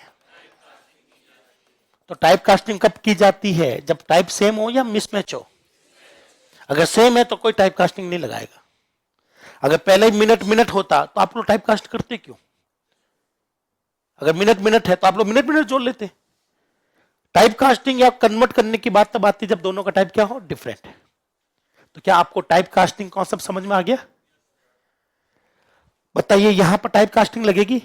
तो टाइप कास्टिंग कब की जाती है? जब टाइप सेम हो या मिसमैच हो। अगर सेम है तो कोई टाइप कास्टिंग नहीं लगाएगा। अगर पहले ही मिनट मिनट होता तो आप लोग टाइप कास्ट करते क्यों? अगर मिनट मिनट है तो आप लोग मिनट मिनट जोड़ लेते। टाइप कास्टिंग या कन्वर्ट करने की बात तब आती है जब दोनों का टाइप क्या हो? डिफरेंट। तो क्या आपको टाइप कास्टिंग कॉन्सेप्ट समझ में आ गया? बताइए, यहां पर टाइप कास्टिंग लगेगी?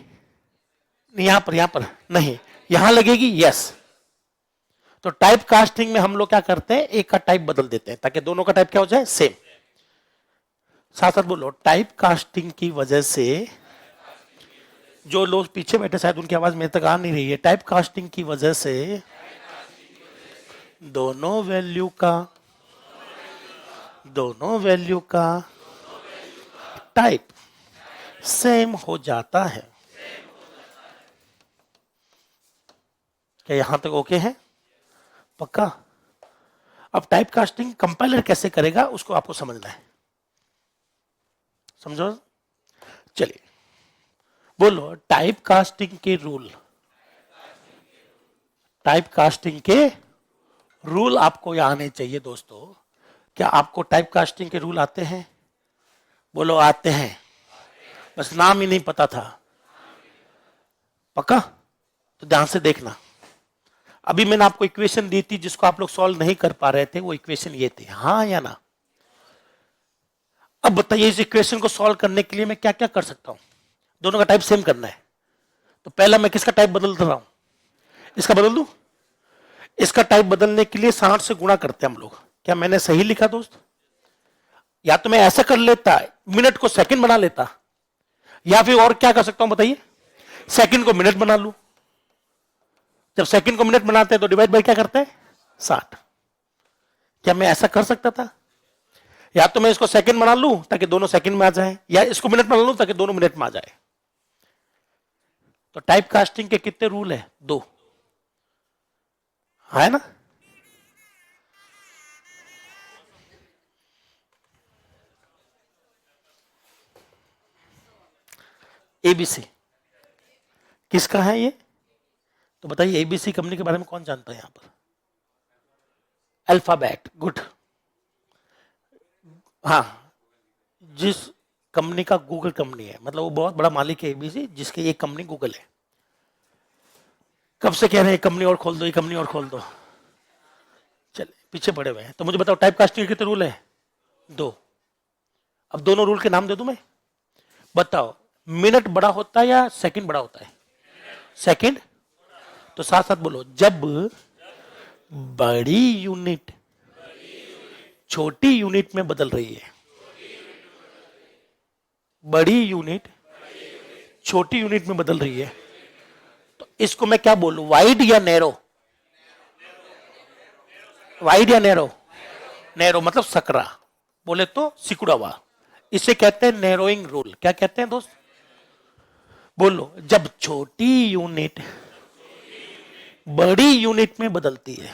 यहां पर नहीं, यहां लगेगी। यस। तो टाइप कास्टिंग में हम लोग क्या करते हैं? एक का टाइप बदल देते हैं ताकि दोनों का टाइप क्या हो जाए? सेम। साथ साथ बोलो, टाइप कास्टिंग की वजह से, जो लोग पीछे बैठे शायद उनकी आवाज मेरे तक आ नहीं रही है, टाइप कास्टिंग की वजह से दोनों वैल्यू का टाइप सेम हो जाता है। क्या यहां तक ओके है? पक्का? अब टाइप कास्टिंग कंपाइलर कैसे करेगा उसको आपको समझना है, समझो? चलिए बोलो टाइप कास्टिंग के रूल। टाइप कास्टिंग के रूल आपको आने चाहिए दोस्तों। क्या आपको टाइप कास्टिंग के रूल आते हैं? बोलो आते हैं, बस नाम ही नहीं पता था। पक्का? तो ध्यान से देखना। अभी मैंने आपको इक्वेशन दी थी जिसको आप लोग सॉल्व नहीं कर पा रहे थे, वो इक्वेशन ये थी, हाँ या ना? अब बताइए इस इक्वेशन को सॉल्व करने के लिए मैं क्या क्या कर सकता हूं? दोनों का टाइप सेम करना है, तो पहला मैं किसका टाइप बदल रहा हूं? इसका बदल दूं? इसका टाइप बदलने के लिए 60 से गुणा करते हैं हम लोग। क्या मैंने सही लिखा दोस्त? या तो मैं ऐसा कर लेता, मिनट को सेकंड बना लेता, या फिर और क्या कर सकता हूं बताइए, सेकंड को मिनट बना लूं। जब सेकंड को मिनट बनाते हैं तो डिवाइड बाय क्या करते हैं? 60। क्या मैं ऐसा कर सकता था? या तो मैं इसको सेकंड बना लूं ताकि दोनों सेकंड में आ जाए, या इसको मिनट बना लूं ताकि दोनों मिनट में आ जाए। तो टाइप कास्टिंग के कितने रूल है? 2, है ना? एबीसी किसका है ये? तो बताइए एबीसी कंपनी के बारे में कौन जानता है यहां पर? Alphabet, good. हाँ, जिस कंपनी का गूगल कंपनी है, मतलब वो बहुत बड़ा मालिक है एबीसी, जिसकी एक कंपनी गूगल है। कब से कह रहे हैं कंपनी और खोल दो, ये कंपनी और खोल दो, चले पीछे पड़े हुए हैं। तो मुझे बताओ टाइप कास्टिंग के कितने रूल है? 2। अब दोनों रूल के नाम दे दूं मैं? बताओ मिनट बड़ा होता है या सेकंड बड़ा होता है? सेकंड। तो साथ साथ बोलो, जब बड़ी यूनिट छोटी यूनिट में बदल रही है, बड़ी यूनिट छोटी यूनिट में बदल रही है, तो इसको मैं क्या बोलूं, वाइड या नैरो? वाइड या नैरो? नैरो मतलब सकरा, बोले तो सिकुड़ा हुआ। इसे कहते हैं नैरोइंग रूल। क्या कहते हैं दोस्त? बोलो, जब छोटी यूनिट बड़ी यूनिट में बदलती है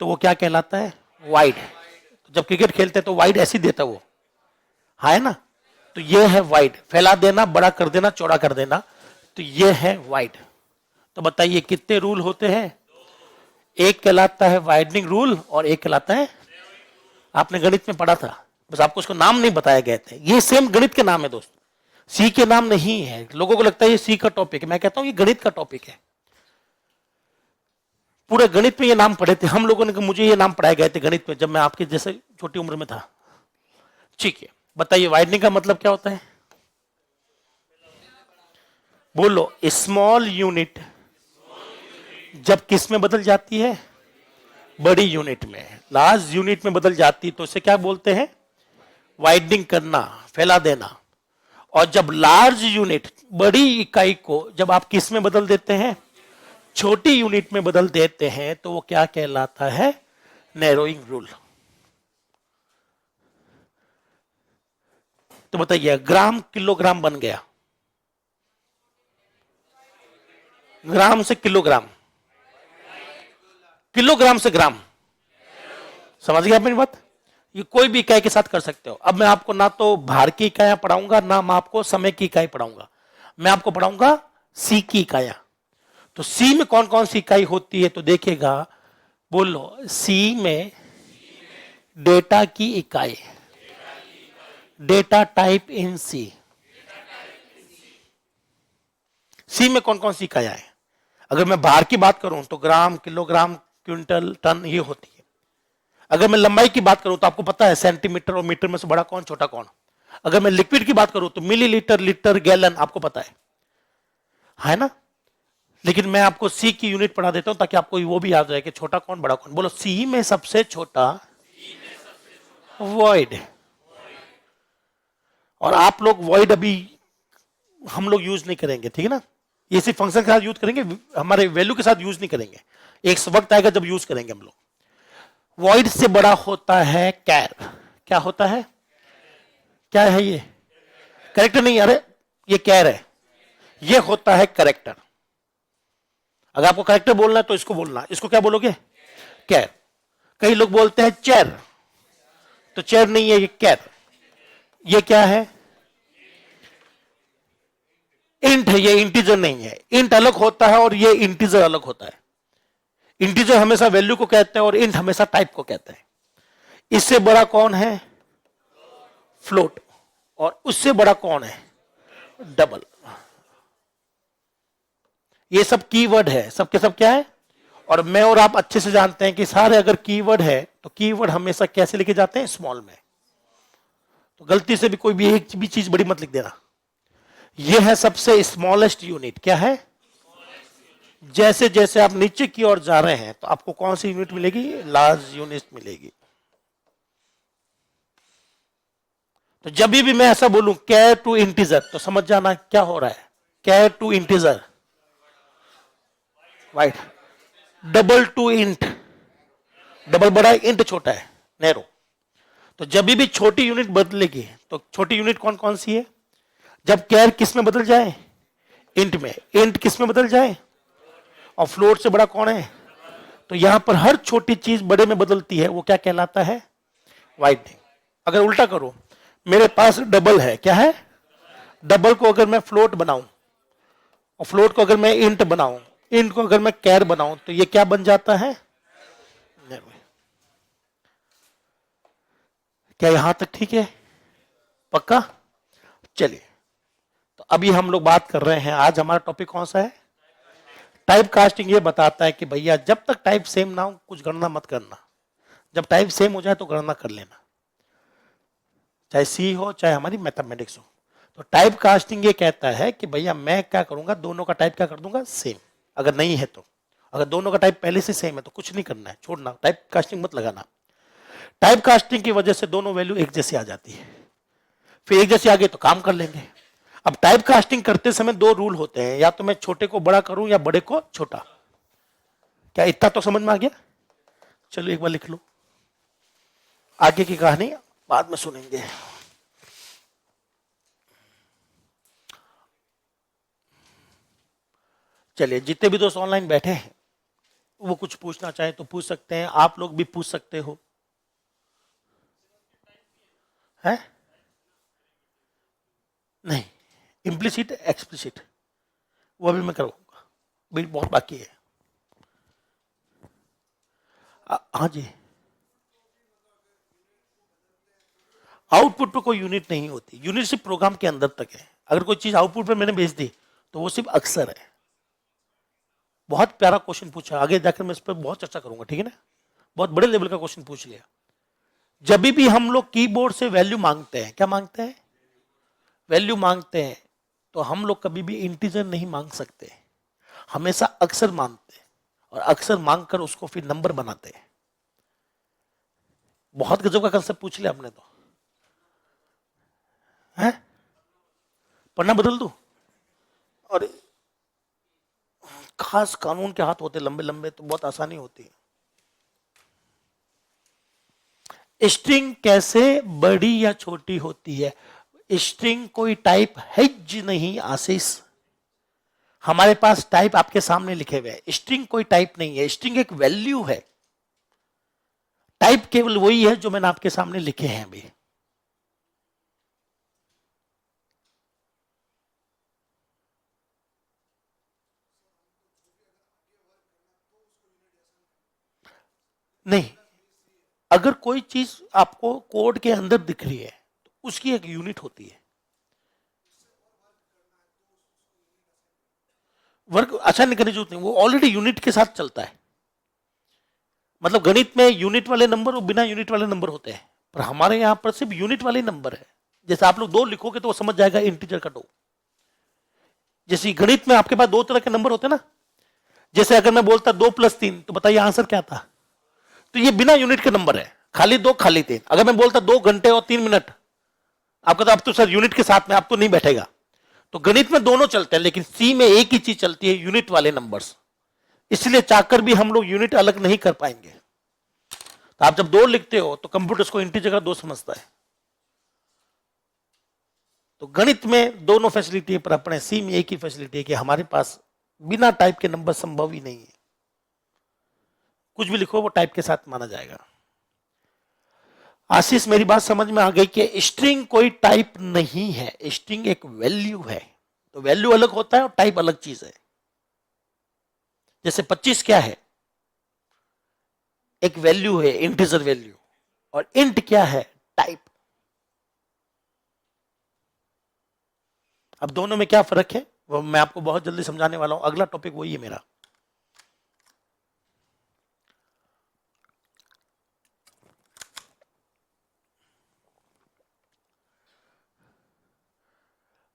तो वो क्या कहलाता है? वाइड। जब क्रिकेट खेलते हैं तो वाइड ऐसी देता वो, है ना? तो ये है वाइड, फैला देना, बड़ा कर देना, चौड़ा कर देना, तो ये है वाइड। तो बताइए कितने रूल होते हैं? एक कहलाता है वाइडनिंग रूल और एक कहलाता है, आपने गणित में पढ़ा था, बस आपको उसको नाम नहीं बताया गए थे। ये सेम गणित के नाम है दोस्त, सी के नाम नहीं है। लोगों को लगता है ये सी का टॉपिक है, मैं कहता हूं ये गणित का टॉपिक है। पूरे गणित में ये नाम पढ़े थे हम लोगों ने, मुझे ये नाम पढ़ाए गए थे गणित में जब मैं आपके जैसे छोटी उम्र में था। ठीक है, बताइए वाइडनिंग का मतलब क्या होता है? बोलो, स्मॉल यूनिट जब किस में बदल जाती है? बड़ी यूनिट में। लार्ज यूनिट में बदल जाती तो इसे क्या बोलते हैं? वाइडनिंग करना, फैला देना। और जब लार्ज यूनिट, बड़ी इकाई को जब आप किस में बदल देते हैं? छोटी यूनिट में बदल देते हैं, तो वो क्या कहलाता है? Narrowing rule. तो बताइए ग्राम किलोग्राम बन गया, ग्राम से किलोग्राम, किलोग्राम से ग्राम। समझ गया अपनी बात? ये कोई भी इकाई के साथ कर सकते हो। अब मैं आपको ना तो भार की इकाइयां पढ़ाऊंगा, ना मैं आपको समय की इकाई पढ़ाऊंगा, मैं आपको पढ़ाऊंगा सी की इकाइयां। तो सी में कौन कौन सी इकाई होती है? तो देखिएगा, बोलो, सी में डेटा की इकाई, डेटा टाइप इन सी। सी में कौन कौन सी इकाइयां है? अगर मैं भार की बात करूं तो ग्राम, किलोग्राम, क्विंटल, टन, ये होती है। अगर मैं लंबाई की बात करूं तो आपको पता है सेंटीमीटर और मीटर में से बड़ा कौन, छोटा कौन। अगर मैं लिक्विड की बात करूं तो मिलीलीटर, लीटर, गैलन, आपको पता है ना? लेकिन मैं आपको सी की यूनिट पढ़ा देता हूं ताकि आपको वो भी याद रहे कि छोटा कौन, बड़ा कौन। बोलो, सी में सबसे छोटा वॉइड। और आप लोग वॉइड अभी हम लोग यूज नहीं करेंगे, ठीक है ना? ये सिर्फ फंक्शन के साथ यूज करेंगे, हमारे वैल्यू के साथ यूज नहीं करेंगे। एक वक्त आएगा जब यूज करेंगे हम लोग। वॉइड से बड़ा होता है कैर। क्या होता है? क्या है ये? करेक्टर नहीं, अरे ये कैर है, ये होता है करेक्टर। अगर आपको करेक्टर बोलना है तो इसको बोलना, इसको क्या बोलोगे? कैर। कई लोग बोलते हैं चेयर, तो चेयर नहीं है, ये कैर। ये क्या है? इंट है, ये इंटीजर नहीं है। इंट अलग होता है और ये इंटीजर अलग होता है। इंटीजर हमेशा वैल्यू को कहते हैं और इंट हमेशा टाइप को कहते हैं। इससे बड़ा कौन है? फ्लोट। और उससे बड़ा कौन है? डबल। ये सब कीवर्ड है, सबके सब क्या है? और मैं और आप अच्छे से जानते हैं कि सारे अगर कीवर्ड है तो कीवर्ड हमेशा कैसे लेके जाते हैं? स्मॉल में। तो गलती से भी कोई भी एक भी चीज बड़ी मत लिख देना। ये है सबसे स्मॉलेस्ट यूनिट। क्या है? जैसे जैसे आप नीचे की ओर जा रहे हैं तो आपको कौन सी यूनिट मिलेगी? लार्ज यूनिट मिलेगी। तो जब भी मैं ऐसा बोलूं कैर टू इंटीजर, तो समझ जाना क्या हो रहा है। Char to integer wide, double to int, double बड़ा है, इंट छोटा है, नैरो। तो जब भी छोटी यूनिट बदलेगी तो छोटी यूनिट कौन कौन सी है? जब कैर किस में बदल जाए? इंट में। इंट किस में बदल जाए? और फ्लोट से बड़ा कौन है? तो यहां पर हर छोटी चीज बड़े में बदलती है, वो क्या कहलाता है? वाइडनिंग। अगर उल्टा करो, मेरे पास डबल है, क्या है? डबल को अगर मैं फ्लोट बनाऊं और फ्लोट को अगर मैं इंट बनाऊं, इंट को अगर मैं कैर बनाऊं, तो ये क्या बन जाता है? क्या यहां तक ठीक है? पक्का? चलिए, तो अभी हम लोग बात कर रहे हैं, आज हमारा टॉपिक कौन सा है? Type casting. ये बताता है कि भैया जब तक टाइप सेम ना हो कुछ गणना मत करना, जब टाइप सेम हो जाए तो गणना कर लेना, चाहे सी हो चाहे हमारी मैथमेटिक्स हो। तो टाइप कास्टिंग ये कहता है कि भैया मैं क्या करूंगा, दोनों का टाइप क्या कर दूंगा? सेम। अगर नहीं है तो, अगर दोनों का टाइप पहले से सेम है तो कुछ नहीं करना है, छोड़ना, टाइप कास्टिंग मत लगाना। टाइप कास्टिंग की वजह से दोनों वैल्यू एक जैसी आ जाती है, फिर एक जैसी आ गई तो काम कर लेंगे। अब टाइप कास्टिंग करते समय दो रूल होते हैं, या तो मैं छोटे को बड़ा करूं या बड़े को छोटा। क्या इतना तो समझ में आ गया? चलो एक बार लिख लो, आगे की कहानी बाद में सुनेंगे। चलिए, जितने भी दोस्त ऑनलाइन बैठे हैं वो कुछ पूछना चाहे तो पूछ सकते हैं, आप लोग भी पूछ सकते हो। है? नहीं, इम्प्लिसिट एक्सप्लिसिट वो भी मैं करूंगा, बिल बहुत बाकी है। हाँ जी, आउटपुट पे कोई यूनिट नहीं होती, यूनिट सिर्फ प्रोग्राम के अंदर तक है। अगर कोई चीज आउटपुट पे मैंने भेज दी तो वो सिर्फ अक्सर है। बहुत प्यारा क्वेश्चन पूछा, आगे जाकर मैं इस पर बहुत चर्चा करूंगा, ठीक है ना? बहुत बड़े लेवल का क्वेश्चन पूछ लिया। जब भी हम लोग कीबोर्ड से वैल्यू मांगते हैं, क्या मांगते हैं? वैल्यू मांगते हैं, तो हम लोग कभी भी इंटीजर नहीं मांग सकते, हमेशा अक्सर मांगते हैं, और अक्सर मांगकर उसको फिर नंबर बनाते हैं। बहुत गजब का कंसेप्ट पूछ लिया आपने तो। है? पढ़ना बदल दूं? और खास कानून के हाथ होते लंबे लंबे तो बहुत आसानी होती है। स्ट्रिंग कैसे बड़ी या छोटी होती है? स्ट्रिंग कोई टाइप है जी नहीं आशीष, हमारे पास टाइप आपके सामने लिखे हुए हैं। स्ट्रिंग कोई टाइप नहीं है, स्ट्रिंग एक वैल्यू है। टाइप केवल वही है जो मैंने आपके सामने लिखे हैं अभी। नहीं, अगर कोई चीज आपको कोड के अंदर दिख रही है तो उसकी एक यूनिट होती है। वर्क अच्छा नहीं करने की जरूरत नहीं, वो ऑलरेडी यूनिट के साथ चलता है। मतलब गणित में यूनिट वाले नंबर और बिना यूनिट वाले नंबर होते हैं, पर हमारे यहां पर सिर्फ यूनिट वाले नंबर है। जैसे आप लोग 2 लिखोगे तो वो समझ जाएगा इंटीजर का 2। जैसे गणित में आपके पास 2 तरह के नंबर होते हैं ना, जैसे अगर मैं बोलता 2 + 3 तो बताइए आंसर क्या था? तो ये बिना यूनिट के नंबर है, खाली 2 खाली 3। अगर मैं बोलता 2 घंटे और 3 मिनट, आपका तो अब तो सर यूनिट के साथ में आप तो नहीं बैठेगा। तो गणित में दोनों चलते हैं, लेकिन सी में एक ही चीज चलती है, यूनिट वाले नंबर्स। इसलिए चाहकर भी हम लोग यूनिट अलग नहीं कर पाएंगे। तो आप जब 2 लिखते हो तो कंप्यूटर उसको इंटीजर का 2 समझता है। तो गणित में दोनों फैसिलिटी है, पर अपने सी में एक ही फैसिलिटी है कि हमारे पास बिना टाइप के नंबर संभव ही नहीं है। कुछ भी लिखो वो टाइप के साथ माना जाएगा। आशीष, मेरी बात समझ में आ गई कि स्ट्रिंग कोई टाइप नहीं है, स्ट्रिंग एक वैल्यू है। तो वैल्यू अलग होता है और टाइप अलग चीज है। जैसे 25 क्या है? एक वैल्यू है, इंटीजर वैल्यू। और इंट क्या है? टाइप। अब दोनों में क्या फर्क है वो मैं आपको बहुत जल्दी समझाने वाला हूं। अगला टॉपिक वही है मेरा।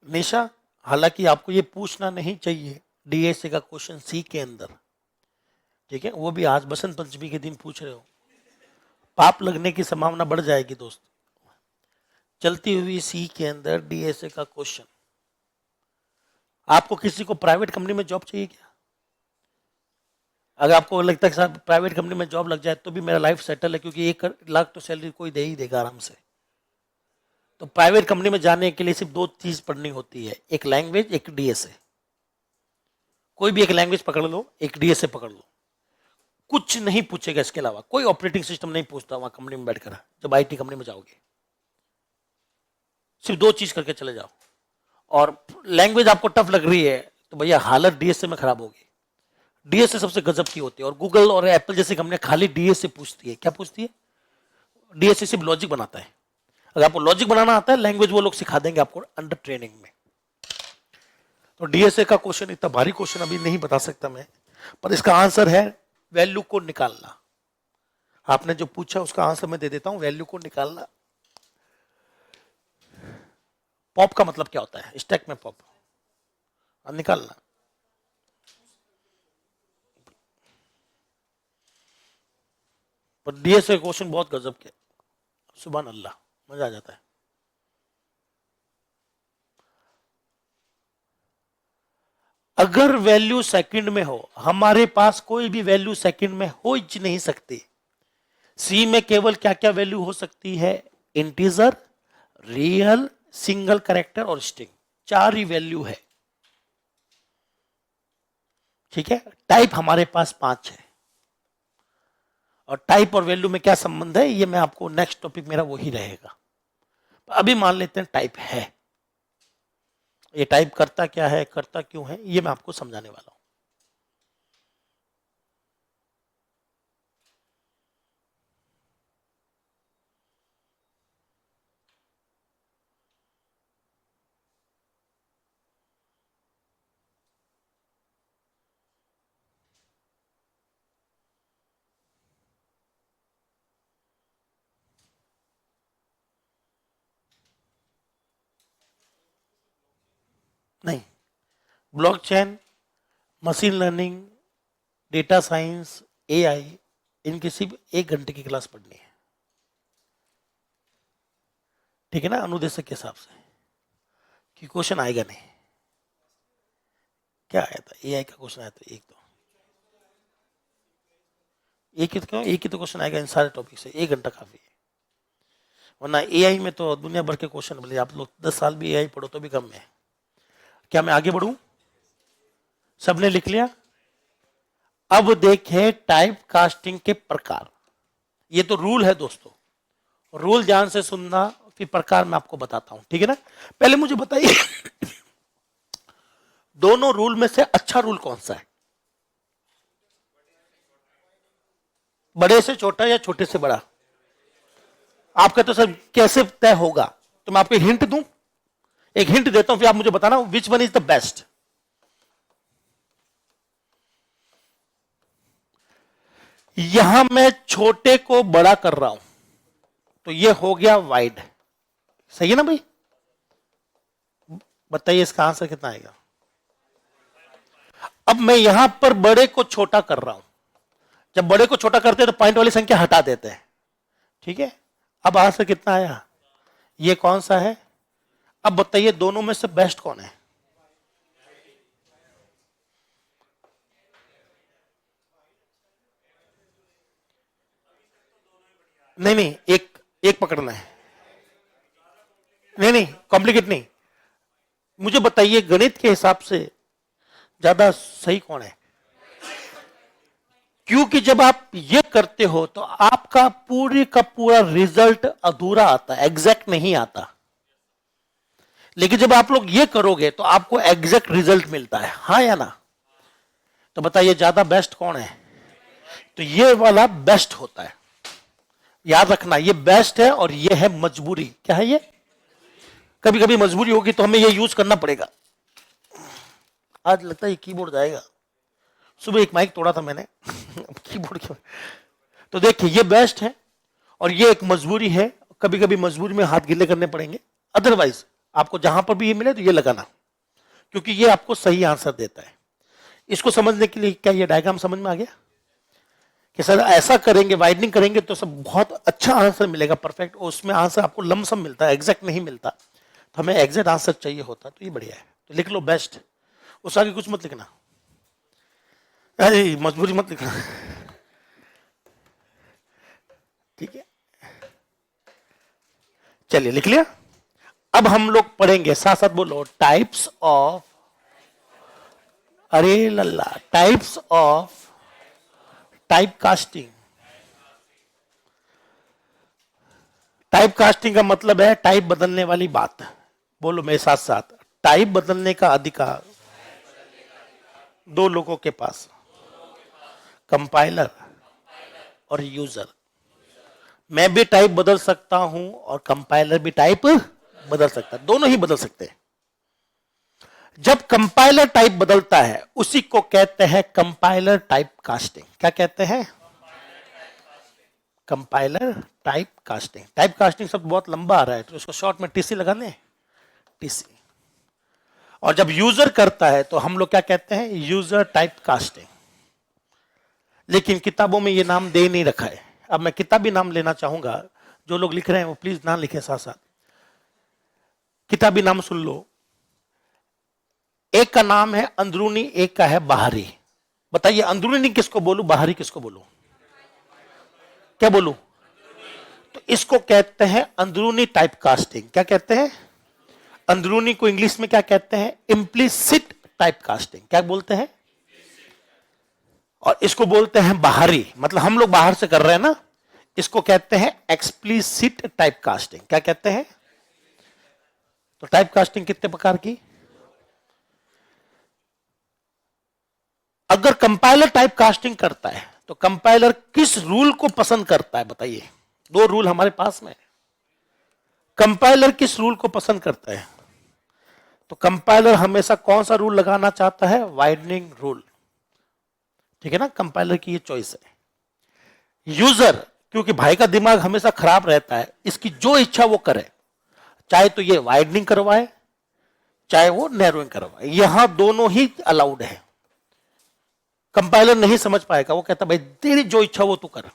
निशा, हालांकि आपको ये पूछना नहीं चाहिए डीएसए का क्वेश्चन सी के अंदर, ठीक है, वो भी आज बसंत पंचमी के दिन पूछ रहे हो, पाप लगने की संभावना बढ़ जाएगी दोस्त। चलती हुई सी के अंदर डीएसए का क्वेश्चन। आपको किसी को प्राइवेट कंपनी में जॉब चाहिए क्या? अगर आपको लगता है कि साहब प्राइवेट कंपनी में जॉब लग जाए तो भी मेरा लाइफ सेटल है, क्योंकि 1 लाख तो सैलरी कोई दे ही देगा आराम से। तो प्राइवेट कंपनी में जाने के लिए सिर्फ 2 चीज पढ़नी होती है, एक लैंग्वेज, एक डीएसए। कोई भी एक लैंग्वेज पकड़ लो, एक डीएसए पकड़ लो, कुछ नहीं पूछेगा इसके अलावा। कोई ऑपरेटिंग सिस्टम नहीं पूछता वहां कंपनी में बैठकर। जब आईटी कंपनी में जाओगे सिर्फ 2 चीज करके चले जाओ। और लैंग्वेज आपको टफ लग रही है तो भैया हालत डीएसए में खराब होगी। डीएसए सबसे गजब की होती है। और गूगल और एप्पल जैसी कंपनियां खाली डीएसए पूछती है। क्या पूछती है? डीएसए सिर्फ लॉजिक बनाता है। अगर आपको लॉजिक बनाना आता है, लैंग्वेज वो लोग सिखा देंगे आपको अंडर ट्रेनिंग में। तो डीएसए का क्वेश्चन इतना भारी क्वेश्चन अभी नहीं बता सकता मैं, पर इसका आंसर है वैल्यू को निकालना। आपने जो पूछा उसका आंसर मैं दे देता हूं, वैल्यू को निकालना। पॉप का मतलब क्या होता है? स्टैक में पॉप निकालना। पर डीएसए क्वेश्चन बहुत गजब के, सुभान अल्लाह, मजा आ जाता है। अगर वैल्यू सेकंड में हो, हमारे पास कोई भी वैल्यू सेकंड में हो ही नहीं सकती। सी में केवल क्या क्या वैल्यू हो सकती है? इंटीजर, रियल, सिंगल कैरेक्टर और स्ट्रिंग। 4 ही वैल्यू है, ठीक है। टाइप हमारे पास 5 है। और टाइप और वैल्यू में क्या संबंध है ये मैं आपको नेक्स्ट टॉपिक मेरा वही रहेगा। अभी मान लेते हैं टाइप है। ये टाइप करता क्या है, करता क्यों है, ये मैं आपको समझाने वाला हूं। नहीं, blockchain, machine learning, data science, AI, इनकी सिर्फ 1 घंटे की क्लास पढ़नी है, ठीक है ना, अनुदेशक के हिसाब से, कि क्वेश्चन आएगा नहीं। क्या आया था? एआई का क्वेश्चन आया था एक। तो एक ही तो क्वेश्चन आएगा इन सारे टॉपिक से, 1 घंटा काफी है। वरना एआई में तो दुनिया भर के क्वेश्चन बोले, आप लोग 10 साल भी एआई पढ़ो तो भी कम है। क्या मैं आगे बढ़ूं? सबने लिख लिया? अब देखें टाइप कास्टिंग के प्रकार। ये तो रूल है दोस्तों, रूल ध्यान से सुनना, फिर प्रकार मैं आपको बताता हूं, ठीक है ना। पहले मुझे बताइए दोनों रूल में से अच्छा रूल कौन सा है? बड़े से छोटा या छोटे से बड़ा? आपका तो सर कैसे तय होगा? तो मैं आपको हिंट दूं, एक हिंट देता हूं, फिर आप मुझे बताना which one is the best. यहां मैं छोटे को बड़ा कर रहा हूं तो ये हो गया वाइड, सही है ना भाई? बताइए इसका आंसर कितना आएगा? अब मैं यहां पर बड़े को छोटा कर रहा हूं। जब बड़े को छोटा करते हैं तो पॉइंट वाली संख्या हटा देते हैं, ठीक है। अब आंसर कितना आया? ये कौन सा है? अब बताइए दोनों में से बेस्ट कौन है? नहीं नहीं, एक एक पकड़ना है। नहीं नहीं, कॉम्प्लिकेट नहीं। मुझे बताइए गणित के हिसाब से ज्यादा सही कौन है? क्योंकि जब आप ये करते हो तो आपका पूरी का पूरा रिजल्ट अधूरा आता है, एग्जैक्ट नहीं आता। लेकिन जब आप लोग ये करोगे तो आपको एग्जैक्ट रिजल्ट मिलता है, हाँ या ना? तो बताइए ज्यादा बेस्ट कौन है? तो ये वाला बेस्ट होता है, याद रखना, ये बेस्ट है और ये है मजबूरी। क्या है ये? कभी कभी मजबूरी होगी तो हमें ये यूज करना पड़ेगा। आज लगता है ये कीबोर्ड जाएगा, सुबह एक माइक तोड़ा था मैंने कीबोर्ड क्यों? तो देखिए ये बेस्ट है और ये एक मजबूरी है। कभी कभी मजबूरी में हाथ गीले करने पड़ेंगे, अदरवाइज आपको जहां पर भी ये मिले तो ये लगाना, क्योंकि ये आपको सही आंसर देता है। इसको समझने के लिए क्या ये डायग्राम समझ में आ गया कि सर ऐसा करेंगे, वाइडनिंग करेंगे तो सब बहुत अच्छा आंसर मिलेगा, परफेक्ट। और उसमें आंसर आपको लमसम मिलता है, एग्जैक्ट नहीं मिलता। तो हमें एग्जैक्ट आंसर चाहिए होता, तो ये बढ़िया है। तो लिख लो बेस्ट, उस आगे कुछ मत लिखना, अरे मजबूरी मत लिखना, ठीक है? चलिए लिख लिया। अब हम लोग पढ़ेंगे, साथ साथ बोलो, टाइप्स ऑफ, अरे लल्ला, types of type casting. Type casting का मतलब है टाइप बदलने वाली बात। बोलो मेरे साथ साथ, टाइप बदलने का अधिकार दो लोगों के पास, कंपाइलर और यूजर। मैं भी टाइप बदल सकता हूं और कंपाइलर भी टाइप बदल सकता है, दोनों ही बदल सकते हैं। जब कंपाइलर टाइप बदलता है उसी को कहते हैं कंपाइलर टाइप कास्टिंग। क्या कहते हैं? Compiler type casting. Type casting शब्द बहुत लंबा आ रहा है तो इसको शॉर्ट में टीसी लगा लें, टीसी। और जब यूजर करता है तो हम लोग क्या कहते हैं? User type casting. लेकिन किताबों में ये नाम दे नहीं रखा है। अब मैं किताबी नाम लेना चाहूंगा, जो लोग लिख रहे हैं वो प्लीज नाम लिखें साथ साथ। किताबी नाम सुन लो। एक का नाम है अंदरूनी, एक का है बाहरी। बताइए अंदरूनी किसको बोलूं, बाहरी किसको बोलूं? क्या बोलूं? तो इसको कहते हैं अंदरूनी टाइप कास्टिंग। क्या कहते हैं? अंदरूनी को इंग्लिश में क्या कहते हैं? Implicit type casting. क्या बोलते हैं? और इसको बोलते हैं बाहरी, मतलब हम लोग बाहर से कर रहे हैं ना, इसको कहते हैं एक्सप्लिसिट टाइप कास्टिंग। क्या कहते हैं? तो टाइप कास्टिंग कितने प्रकार की? अगर कंपाइलर टाइप कास्टिंग करता है तो कंपाइलर किस रूल को पसंद करता है? बताइए, दो रूल हमारे पास में। कंपाइलर किस रूल को पसंद करता है? तो कंपाइलर हमेशा कौन सा रूल लगाना चाहता है? Widening rule. ठीक है ना, कंपाइलर की ये चॉइस है। यूजर, क्योंकि भाई का दिमाग हमेशा खराब रहता है, इसकी जो इच्छा वो करे, चाहे तो ये वाइडनिंग करवाए चाहे वो नैरोइंग करवाए, यहां दोनों ही अलाउड है। कंपाइलर नहीं समझ पाएगा, वो कहता भाई तेरी जो इच्छा वो तू कर।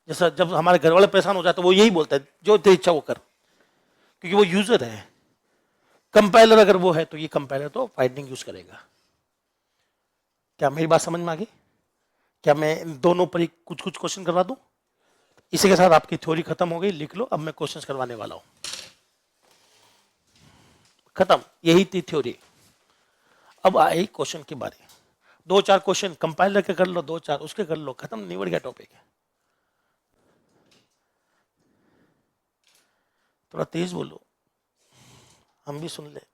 जैसा जब हमारे घर वाले परेशान हो जाते तो वो यही बोलता है जो तेरी इच्छा वो कर, क्योंकि वो यूजर है। कंपाइलर अगर वो है तो ये कंपाइलर तो वाइडनिंग यूज करेगा। क्या मेरी बात समझ में आ गई? क्या मैं इन दोनों पर कुछ कुछ क्वेश्चन करवा दूं? इसी के साथ आपकी थ्योरी खत्म हो गई, लिख लो। अब मैं क्वेश्चंस करवाने वाला हूं, खत्म, यही थी थ्योरी। अब आई क्वेश्चन की बारी। दो चार क्वेश्चन कंपाइलर के कर लो, दो चार उसके कर लो, खत्म, निबड़ गया टॉपिक। थोड़ा तेज बोलो, हम भी सुन ले।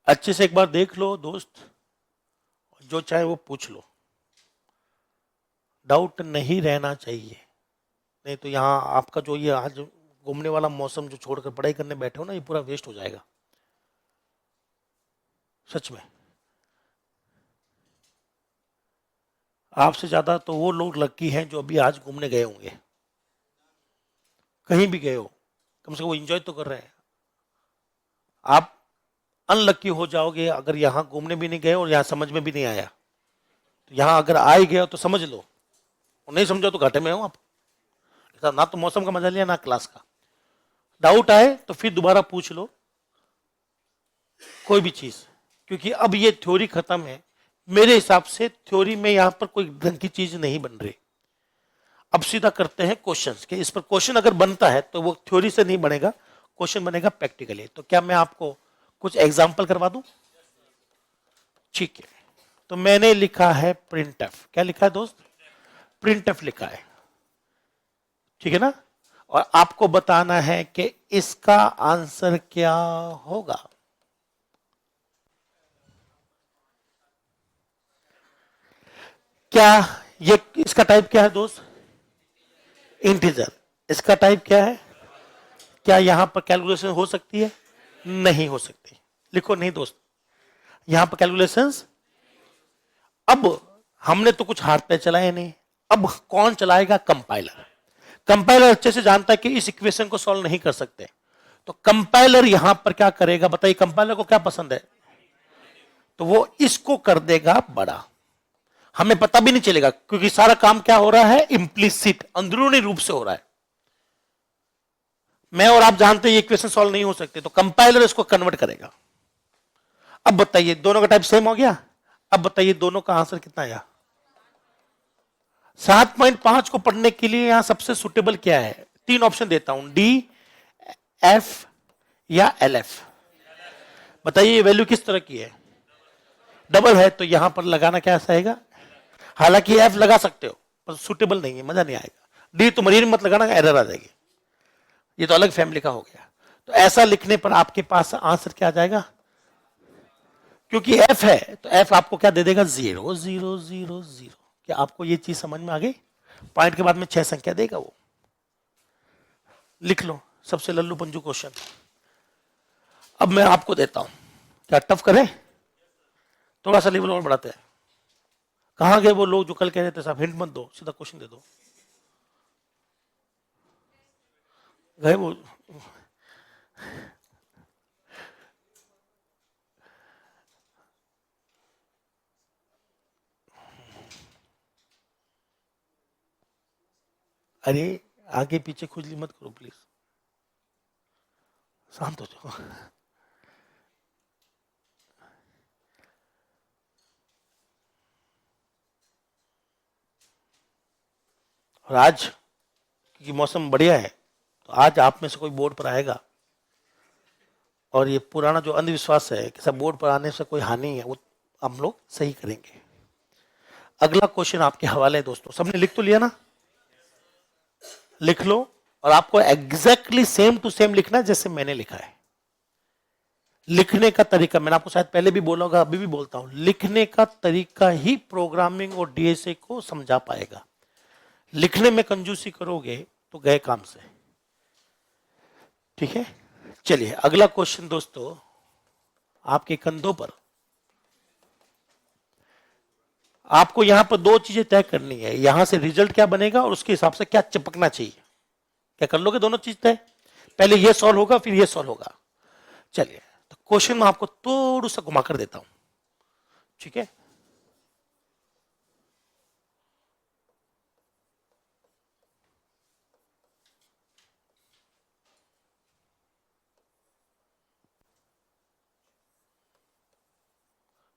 अच्छे से एक बार देख लो दोस्त, जो चाहे वो पूछ लो, डाउट नहीं रहना चाहिए। नहीं तो यहाँ आपका जो ये आज घूमने वाला मौसम जो छोड़कर पढ़ाई करने बैठे हो ना, ये पूरा वेस्ट हो जाएगा, सच में। आपसे ज्यादा तो वो लोग लकी हैं जो अभी आज घूमने गए होंगे, कहीं भी गए हो, कम से कम वो एंजॉय तो कर रहे हैं। आप अनलकी हो जाओगे अगर यहाँ घूमने भी नहीं गए और यहाँ समझ में भी नहीं आया। तो यहां अगर आ ही गया तो समझ लो, और नहीं समझो तो घाटे में हो आप। ना तो मौसम का मजा लिया ना क्लास का। डाउट आए तो फिर दोबारा पूछ लो कोई भी चीज, क्योंकि अब ये थ्योरी खत्म है। मेरे हिसाब से थ्योरी में यहां पर कोई ढंग की चीज नहीं बन रही। अब सीधा करते हैं क्वेश्चंस के। इस पर क्वेश्चन अगर बनता है तो वो थ्योरी से नहीं बनेगा, क्वेश्चन बनेगा प्रैक्टिकली। तो क्या मैं आपको कुछ एग्जांपल करवा दूं? ठीक है, तो मैंने लिखा है प्रिंटफ। क्या लिखा है दोस्त? प्रिंटफ लिखा है, ठीक है ना। और आपको बताना है कि इसका आंसर क्या होगा। क्या ये, इसका टाइप क्या है दोस्त? इंटीजर। इसका टाइप क्या है? क्या यहां पर कैलकुलेशन हो सकती है? नहीं हो सकती। लिखो नहीं दोस्त, यहां पर कैलकुलेशंस। अब हमने तो कुछ हाथ पे चलाए नहीं, अब कौन चलाएगा? कंपाइलर। कंपाइलर अच्छे से जानता है कि इस इक्वेशन को सॉल्व नहीं कर सकते, तो कंपाइलर यहां पर क्या करेगा बताइए? कंपाइलर को क्या पसंद है? तो वो इसको कर देगा बड़ा, हमें पता भी नहीं चलेगा, क्योंकि सारा काम क्या हो रहा है? इंप्लिसिट, अंदरूनी रूप से हो रहा है। मैं और आप जानते हैं ये इक्वेशन सॉल्व नहीं हो सकते, तो कंपाइलर इसको कन्वर्ट करेगा। अब बताइए दोनों का टाइप सेम हो गया। अब बताइए दोनों का आंसर कितना आया? 7.5 को पढ़ने के लिए यहां सबसे सुटेबल क्या है? तीन ऑप्शन देता हूं, डी, एफ या एल एफ। बताइए ये वैल्यू किस तरह की है? डबल है, तो यहां पर लगाना क्या आएगा? हालांकि एफ लगा सकते हो पर सुटेबल नहीं है, मजा नहीं आएगा। डी तो मरीन मत लगाना, एरर आ जाएगी। ये तो अलग फैमिली का हो गया। तो ऐसा लिखने पर आपके पास आंसर क्या आ जाएगा? क्योंकि एफ है तो एफ आपको क्या दे देगा? 0 0 0 0। क्या आपको ये चीज समझ में आ गई? पॉइंट के बाद में 6 संख्या देगा वो। लिख लो सबसे लल्लू पंजू क्वेश्चन। अब मैं आपको देता हूं, क्या टफ करें? थोड़ा सा लेवल और बढ़ाते हैं। कहां गए वो लोग जो कल कह रहे थे साहब हिंट मत दो, सीधा क्वेश्चन दे दो? गए वो? अरे आगे पीछे खुजली मत करो प्लीज, शांत हो जाओ। और आज क्योंकि मौसम बढ़िया है, तो आज आप में से कोई बोर्ड पर आएगा, और ये पुराना जो अंधविश्वास है कि सब बोर्ड पर आने से कोई हानि है, वो हम लोग सही करेंगे। अगला क्वेश्चन आपके हवाले है दोस्तों। सबने लिख तो लिया ना? लिख लो, और आपको एग्जैक्टली सेम टू सेम लिखना है जैसे मैंने लिखा है। लिखने का तरीका मैंने आपको शायद पहले भी बोला होगा, अभी भी बोलता हूं, लिखने का तरीका ही प्रोग्रामिंग और डीएसए को समझा पाएगा। लिखने में कंजूसी करोगे तो गए काम से। ठीक है, चलिए अगला क्वेश्चन दोस्तों आपके कंधों पर। आपको यहां पर दो चीजें तय करनी है, यहां से रिजल्ट क्या बनेगा और उसके हिसाब से क्या चिपकना चाहिए। क्या कर लोगे दोनों चीज तय? पहले ये सॉल्व होगा फिर ये सॉल्व होगा। चलिए, तो क्वेश्चन मैं आपको थोड़ा सा घुमा कर देता हूं, ठीक है।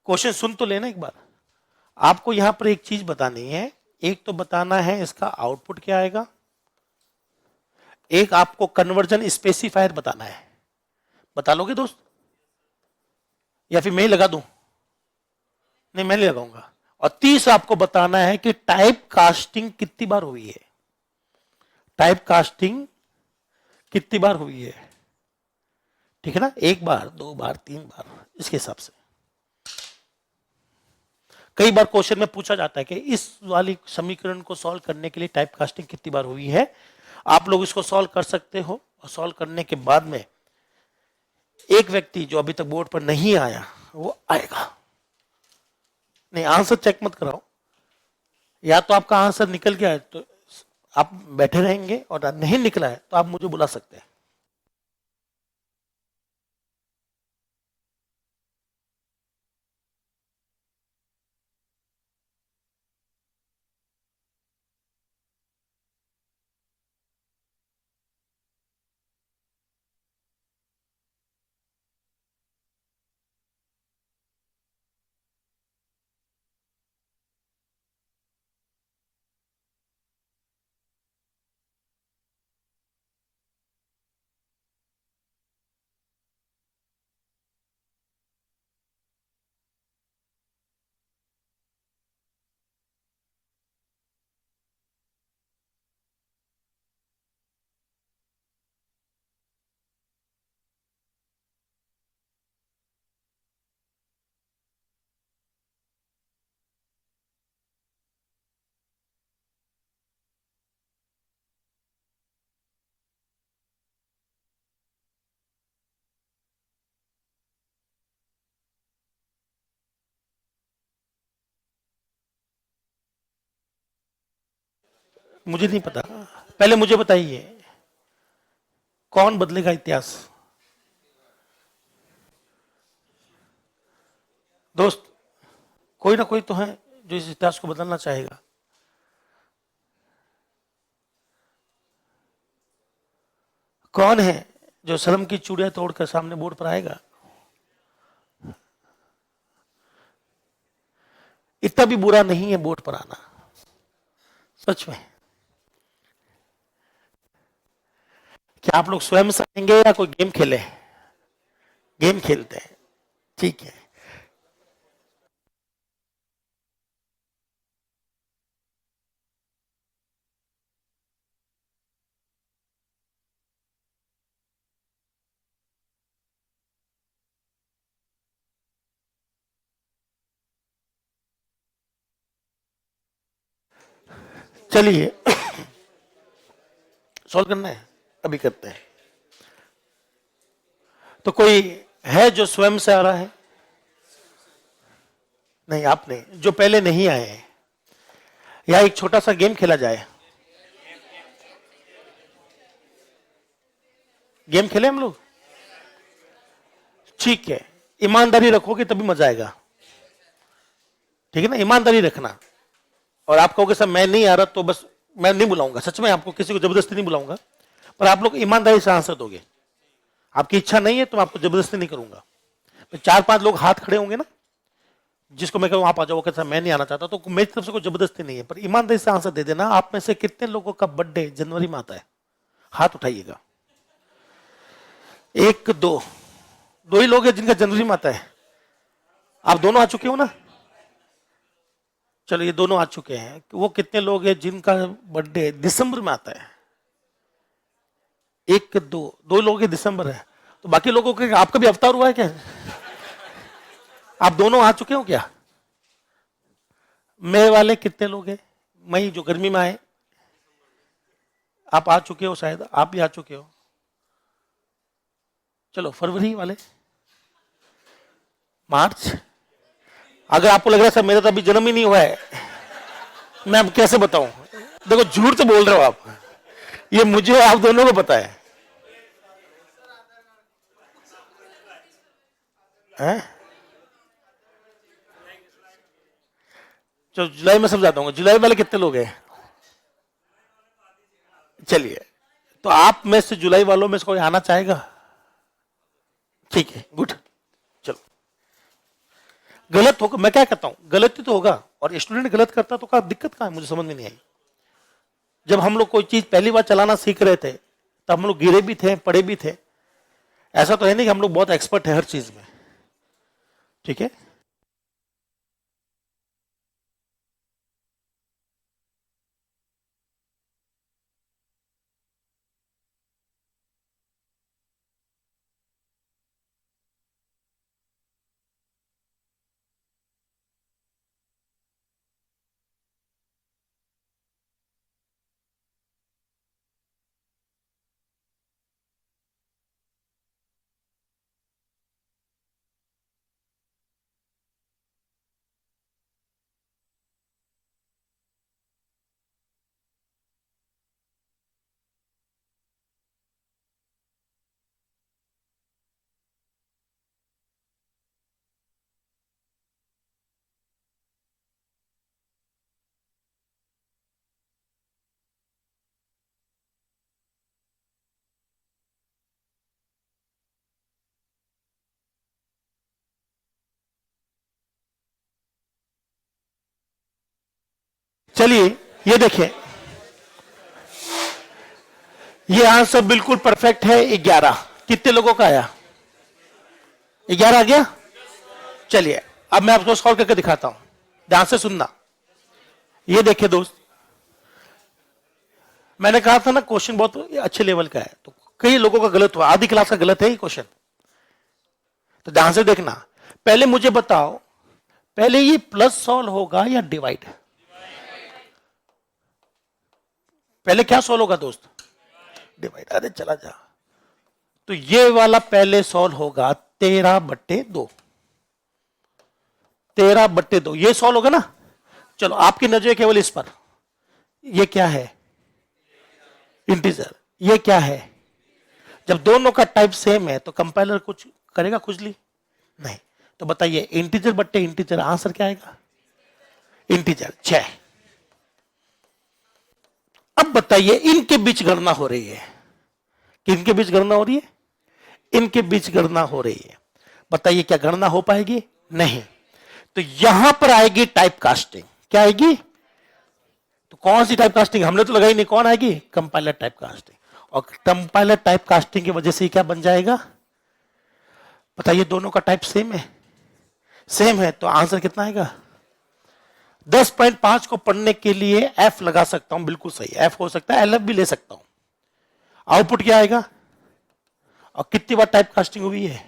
क्वेश्चन सुन तो लेना एक बार। आपको यहां पर एक चीज बतानी है, एक तो बताना है इसका आउटपुट क्या आएगा, एक आपको कन्वर्जन स्पेसिफायर बताना है। बता लोगे दोस्त या फिर मैं ही लगा दूं? नहीं मैं नहीं लगाऊंगा। और तीसरा आपको बताना है कि टाइप कास्टिंग कितनी बार हुई है। टाइप कास्टिंग कितनी बार हुई है, ठीक है ना? एक बार, दो बार, तीन बार, इसके हिसाब से। कई बार क्वेश्चन में पूछा जाता है कि इस वाली समीकरण को सॉल्व करने के लिए टाइप कास्टिंग कितनी बार हुई है। आप लोग इसको सॉल्व कर सकते हो, और सॉल्व करने के बाद में एक व्यक्ति जो अभी तक बोर्ड पर नहीं आया वो आएगा। नहीं आंसर चेक मत कराओ, या तो आपका आंसर निकल गया है तो आप बैठे रहेंगे, और नहीं निकला है तो आप मुझे बुला सकते हैं। मुझे नहीं पता, पहले मुझे बताइए कौन बदलेगा इतिहास? दोस्त, कोई ना कोई तो है जो इस इतिहास को बदलना चाहेगा। कौन है जो शर्म की चूड़ियां तोड़कर सामने बोर्ड पर आएगा? इतना भी बुरा नहीं है बोर्ड पर आना, सच में। क्या आप लोग स्वयं से आएंगे या कोई गेम खेले? गेम खेलते हैं, ठीक है। चलिए सॉल्व करना है, अभी करते हैं। तो कोई है जो स्वयं से आ रहा है? नहीं, आप नहीं, जो पहले नहीं आए हैं। या एक छोटा सा गेम खेला जाए? गेम खेले हम लोग, ठीक है। ईमानदारी रखोगे तभी मजा आएगा, ठीक है ना? ईमानदारी रखना। और आप कहोगे सर मैं नहीं आ रहा, तो बस मैं नहीं बुलाऊंगा, सच में आपको किसी को जबरदस्ती नहीं बुलाऊंगा, पर आप लोग ईमानदारी से आंसर दोगे। आपकी इच्छा नहीं है तो मैं आपको जबरदस्ती नहीं करूंगा। 4-5 लोग हाथ खड़े होंगे ना, जिसको मैं कहूँ आप आ जाओ, कहता मैं नहीं आना चाहता, तो मेरी तरफ से कोई जबरदस्ती नहीं है, पर ईमानदारी से आंसर दे देना। आप में से कितने लोगों का बर्थडे जनवरी में आता है? हाथ उठाइएगा। 1 2, 2 ही लोग हैं जिनका जनवरी में आता है। आप दोनों आ चुके हो ना? चलो ये दोनों आ चुके हैं। वो कितने लोग हैं जिनका बर्थडे दिसंबर में आता है? 1 2, 2 लोग हैं दिसंबर है, तो बाकी लोगों के आपका भी अवतार हुआ है क्या? आप दोनों आ चुके हो क्या? मई वाले कितने लोग हैं? मई जो गर्मी में आए, आप आ चुके हो, शायद आप भी आ चुके हो। चलो फरवरी वाले, मार्च। अगर आपको लग रहा है सर मेरा तो अभी जन्म ही नहीं हुआ है, मैं अब कैसे बताऊं? देखो झूठ तो बोल रहे हो आप, ये मुझे और आप दोनों को पता है, हैं? चलो जुलाई में सब जाता हूँ। जुलाई वाले कितने लोग हैं? चलिए, तो आप में से जुलाई वालों में से कोई आना चाहेगा? ठीक है, गुड। चलो, गलत होगा, मैं क्या कहता हूं, गलती तो होगा, और स्टूडेंट गलत करता तो क्या दिक्कत कहां है? मुझे समझ में नहीं आई। जब हम लोग कोई चीज पहली बार चलाना सीख रहे थे, तब हम लोग गिरे भी थे, पड़े भी थे। ऐसा तो है नहीं कि हम लोग बहुत एक्सपर्ट है हर चीज में, ठीक है? चलिए ये देखिए, ये आंसर बिल्कुल परफेक्ट है। 11 कितने लोगों का आया? 11 आ गया। चलिए अब मैं आपको सॉल्व करके दिखाता हूं, ध्यान से सुनना। ये देखिए दोस्त, मैंने कहा था ना क्वेश्चन बहुत अच्छे लेवल का है, तो कई लोगों का गलत हुआ, आधी क्लास का गलत है ये क्वेश्चन। तो ध्यान से देखना, पहले मुझे बताओ, पहले ये प्लस सॉल्व होगा या डिवाइड? पहले क्या सॉल्व होगा दोस्त? डिवाइड। अरे चला जा। तो ये वाला पहले सॉल्व होगा 13/2, 13/2 ये सॉल्व होगा ना। चलो आपकी नजर केवल इस पर, ये क्या है? इंटीजर। ये क्या है? जब दोनों का टाइप सेम है तो कंपाइलर कुछ करेगा खुजली नहीं। तो बताइए इंटीजर बट्टे इंटीजर, आंसर क्या आएगा? इंटीजर 6। अब बताइए इनके बीच गणना हो रही है, किनके बीच गणना हो रही है? इनके बीच गणना हो रही है। बताइए क्या गणना हो पाएगी? नहीं। तो यहां पर आएगी टाइप कास्टिंग। क्या आएगी? तो कौन सी टाइप कास्टिंग? हमने तो लगाई नहीं, कौन आएगी? Compiler type casting. और कंपाइलर टाइप कास्टिंग की वजह से क्या बन जाएगा? बताइए दोनों का टाइप सेम है, सेम है, तो आंसर कितना आएगा? 10.5 को पढ़ने के लिए एफ लगा सकता हूं, बिल्कुल सही, एफ हो सकता है, एलएफ भी ले सकता हूं। आउटपुट क्या आएगा? और कितनी बार टाइप कास्टिंग हुई है?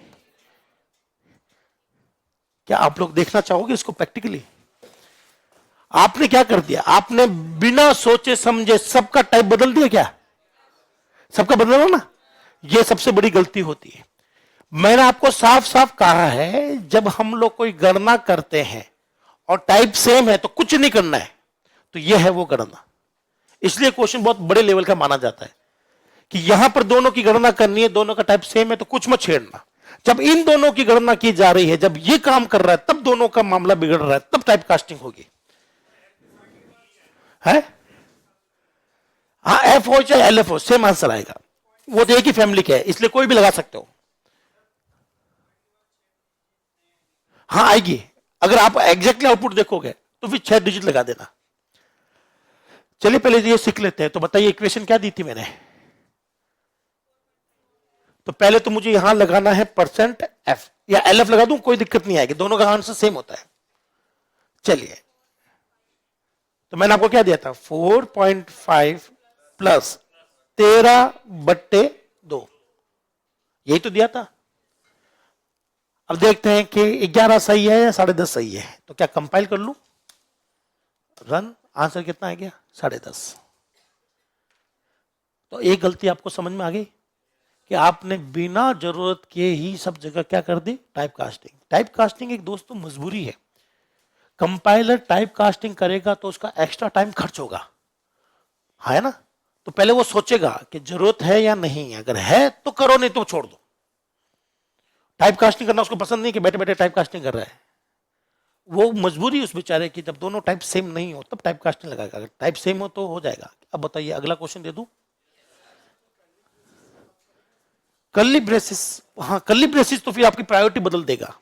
क्या आप लोग देखना चाहोगे इसको प्रैक्टिकली? आपने क्या कर दिया? आपने बिना सोचे समझे सबका टाइप बदल दिया। क्या सबका बदला ना? यह सबसे बड़ी गलती होती है। मैंने आपको साफ साफ कहा है, जब हम लोग कोई गणना करते हैं और टाइप सेम है तो कुछ नहीं करना है, तो यह है वो गणना। इसलिए क्वेश्चन बहुत बड़े लेवल का माना जाता है कि यहां पर दोनों की गणना करनी है, दोनों का टाइप सेम है तो कुछ मत छेड़ना। जब इन दोनों की गणना की जा रही है, जब ये काम कर रहा है, तब दोनों का मामला बिगड़ रहा है, तब टाइप कास्टिंग होगी। है? हाँ, एफ हो चाहे एल एफ हो, सेम आंसर आएगा। वो तो एक ही फैमिली का है, इसलिए कोई भी लगा सकते हो। हाँ आएगी। अगर आप एग्जैक्टली आउटपुट देखोगे तो फिर 6 डिजिट लगा देना। चलिए पहले ये सीख लेते हैं। तो बताइए इक्वेशन क्या दी थी मैंने? तो पहले तो मुझे यहां लगाना है परसेंट एफ, या एल एफ लगा दूं, कोई दिक्कत नहीं आएगी, दोनों का आंसर सेम होता है। चलिए, तो मैंने आपको क्या दिया था? 4.5 प्लस 13/2, यही तो दिया था। अब देखते हैं कि 11 सही है या 10.5 सही है। तो क्या कंपाइल कर लूं? रन। आंसर कितना आ गया? 10.5। तो एक गलती आपको समझ में आ गई कि आपने बिना जरूरत के ही सब जगह क्या कर दी? Type casting. टाइप कास्टिंग एक दोस्तों मजबूरी है। कंपाइलर टाइप कास्टिंग करेगा तो उसका एक्स्ट्रा टाइम खर्च होगा, है ना? तो पहले वो सोचेगा कि जरूरत है या नहीं है, अगर है तो करो, नहीं तो छोड़ दो। टाइप कास्टिंग करना उसको पसंद नहीं कि बैठे बैठे टाइप कास्टिंग कर रहा है। वो मजबूरी उस बेचारे की, जब दोनों टाइप सेम नहीं हो तब टाइप कास्टिंग लगाएगा, अगर टाइप सेम हो तो हो जाएगा। अब बताइए अगला क्वेश्चन दे दूं? Curly braces. हाँ, कर्ली ब्रेसिस तो फिर आपकी प्रायोरिटी बदल देगा।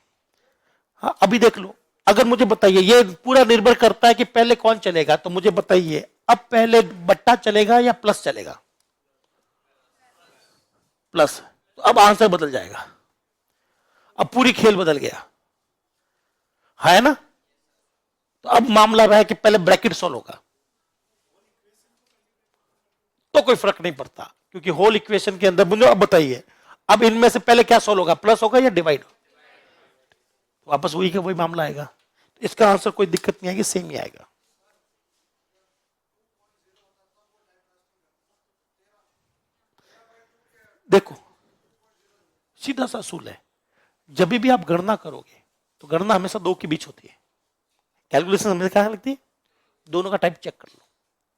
हाँ, अभी देख लो। अगर मुझे बताइए, ये पूरा निर्भर करता है कि पहले कौन चलेगा। तो मुझे बताइए अब पहले बट्टा चलेगा या प्लस चलेगा? प्लस। तो अब आंसर बदल जाएगा, अब पूरी खेल बदल गया, है ना? तो अब मामला रहा है कि पहले ब्रैकेट सॉल्व होगा, तो कोई फर्क नहीं पड़ता, क्योंकि होल इक्वेशन के अंदर मुझे अब बताइए, अब इनमें से पहले क्या सॉल्व होगा? प्लस होगा या डिवाइड? वापस वही का वही मामला आएगा। तो इसका आंसर कोई दिक्कत नहीं आएगी, सेम ही आएगा। देखो सीधा सा असूल है, जब भी आप गणना करोगे तो गणना हमेशा दो के बीच होती है। कैलकुलेशन हमेशा क्या लगती है? दोनों का टाइप चेक कर लो,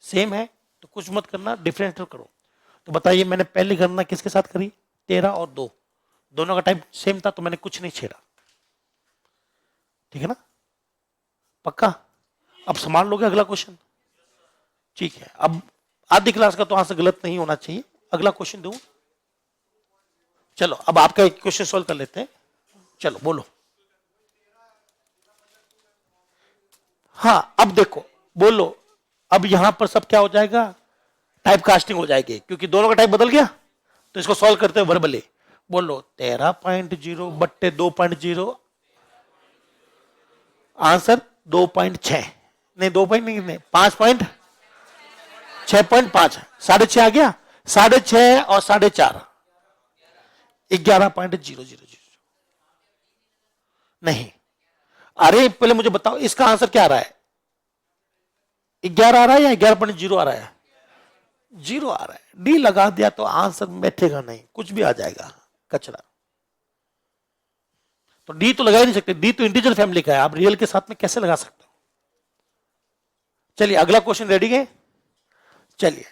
सेम है तो कुछ मत करना, डिफरेंशियल करो। तो बताइए मैंने पहली गणना किसके साथ करी? 13 और 2, दोनों का टाइप सेम था तो मैंने कुछ नहीं छेड़ा। ठीक है ना? पक्का? अब संभाल लोगे अगला क्वेश्चन? ठीक है। अब आधी क्लास का तो आंसर गलत नहीं होना चाहिए। अगला क्वेश्चन दूं? चलो अब आपका एक क्वेश्चन सॉल्व कर लेते हैं। चलो बोलो। हाँ अब देखो, बोलो। अब यहां पर सब क्या हो जाएगा? टाइप कास्टिंग हो जाएगी, क्योंकि दोनों का टाइप बदल गया। तो इसको सॉल्व करते हैं वर्बली। बोलो 13.0 बट्टे 2.0, आंसर 2.6, नहीं 2 नहीं 5.6.5, 6.5 आ गया। 6.5 और 4.5, 11.000 नहीं। अरे पहले मुझे बताओ इसका आंसर क्या आ रहा है? 11 आ रहा है या 11.0 आ रहा है? 0 आ रहा है। डी लगा दिया तो आंसर बैठेगा नहीं, कुछ भी आ जाएगा कचरा। तो डी तो लगा ही नहीं सकते, डी तो इंटीजर फैमिली का है, आप रियल के साथ में कैसे लगा सकते हो? चलिए अगला क्वेश्चन रेडी है? चलिए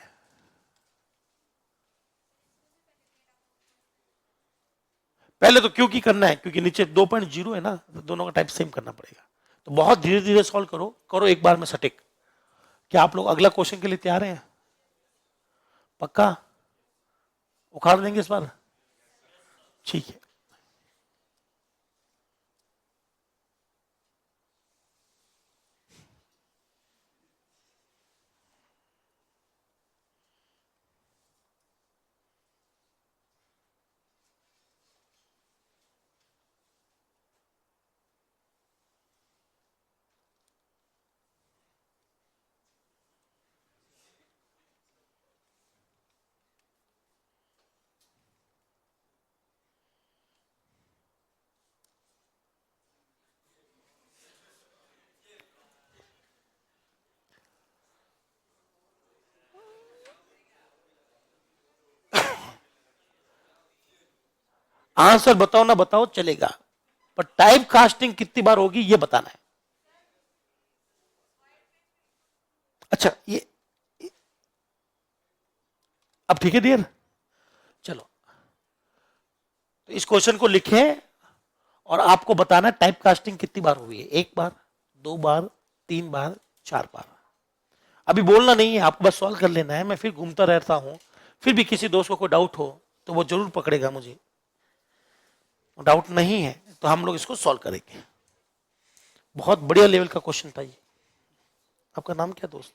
पहले तो क्यों की करना है, क्योंकि नीचे 2.0 है ना, तो दोनों का टाइप सेम करना पड़ेगा। तो बहुत धीरे धीरे सॉल्व करो, करो एक बार में सटीक। क्या आप लोग अगला क्वेश्चन के लिए तैयार हैं? पक्का उखाड़ देंगे इस बार? ठीक है। आंसर बताओ ना बताओ चलेगा, पर टाइप कास्टिंग कितनी बार होगी ये बताना है। अच्छा ये अब ठीक है डियर, चलो तो इस क्वेश्चन को लिखें और आपको बताना है टाइप कास्टिंग कितनी बार हुई है। एक बार, दो बार, तीन बार, चार बार। अभी बोलना नहीं है, आपको बस सॉल्व कर लेना है। मैं फिर घूमता रहता हूं, फिर भी किसी दोस्त को कोई डाउट हो तो वो जरूर पकड़ेगा मुझे। डाउट नहीं है तो हम लोग इसको सॉल्व करेंगे। बहुत बढ़िया लेवल का क्वेश्चन था ये। आपका नाम क्या दोस्त?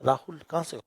राहुल, कहां से हो?